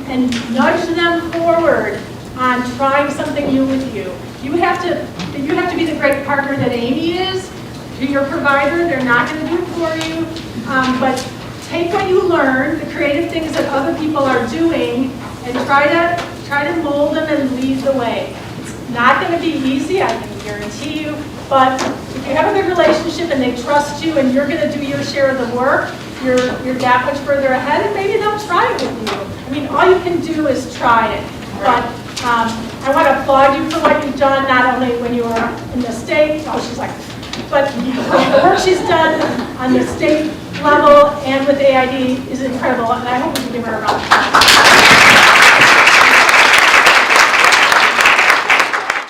[SPEAKER 1] and nudge them forward on trying something new with you. You have to be the great partner that Amy is to your provider. They're not going to do it for you, but take what you learn, the creative things that other people are doing, and try to mold them and lead the way. It's not going to be easy, I can guarantee you, but if you have a good relationship and they trust you and you're going to do your share of the work, you're that much further ahead, and maybe they'll try it with you. I mean, all you can do is try it. But I want to applaud you for what you've done, not only when you were in the state, but the work she's done on the state level and with AID is incredible, and I hope we can give her a round of applause.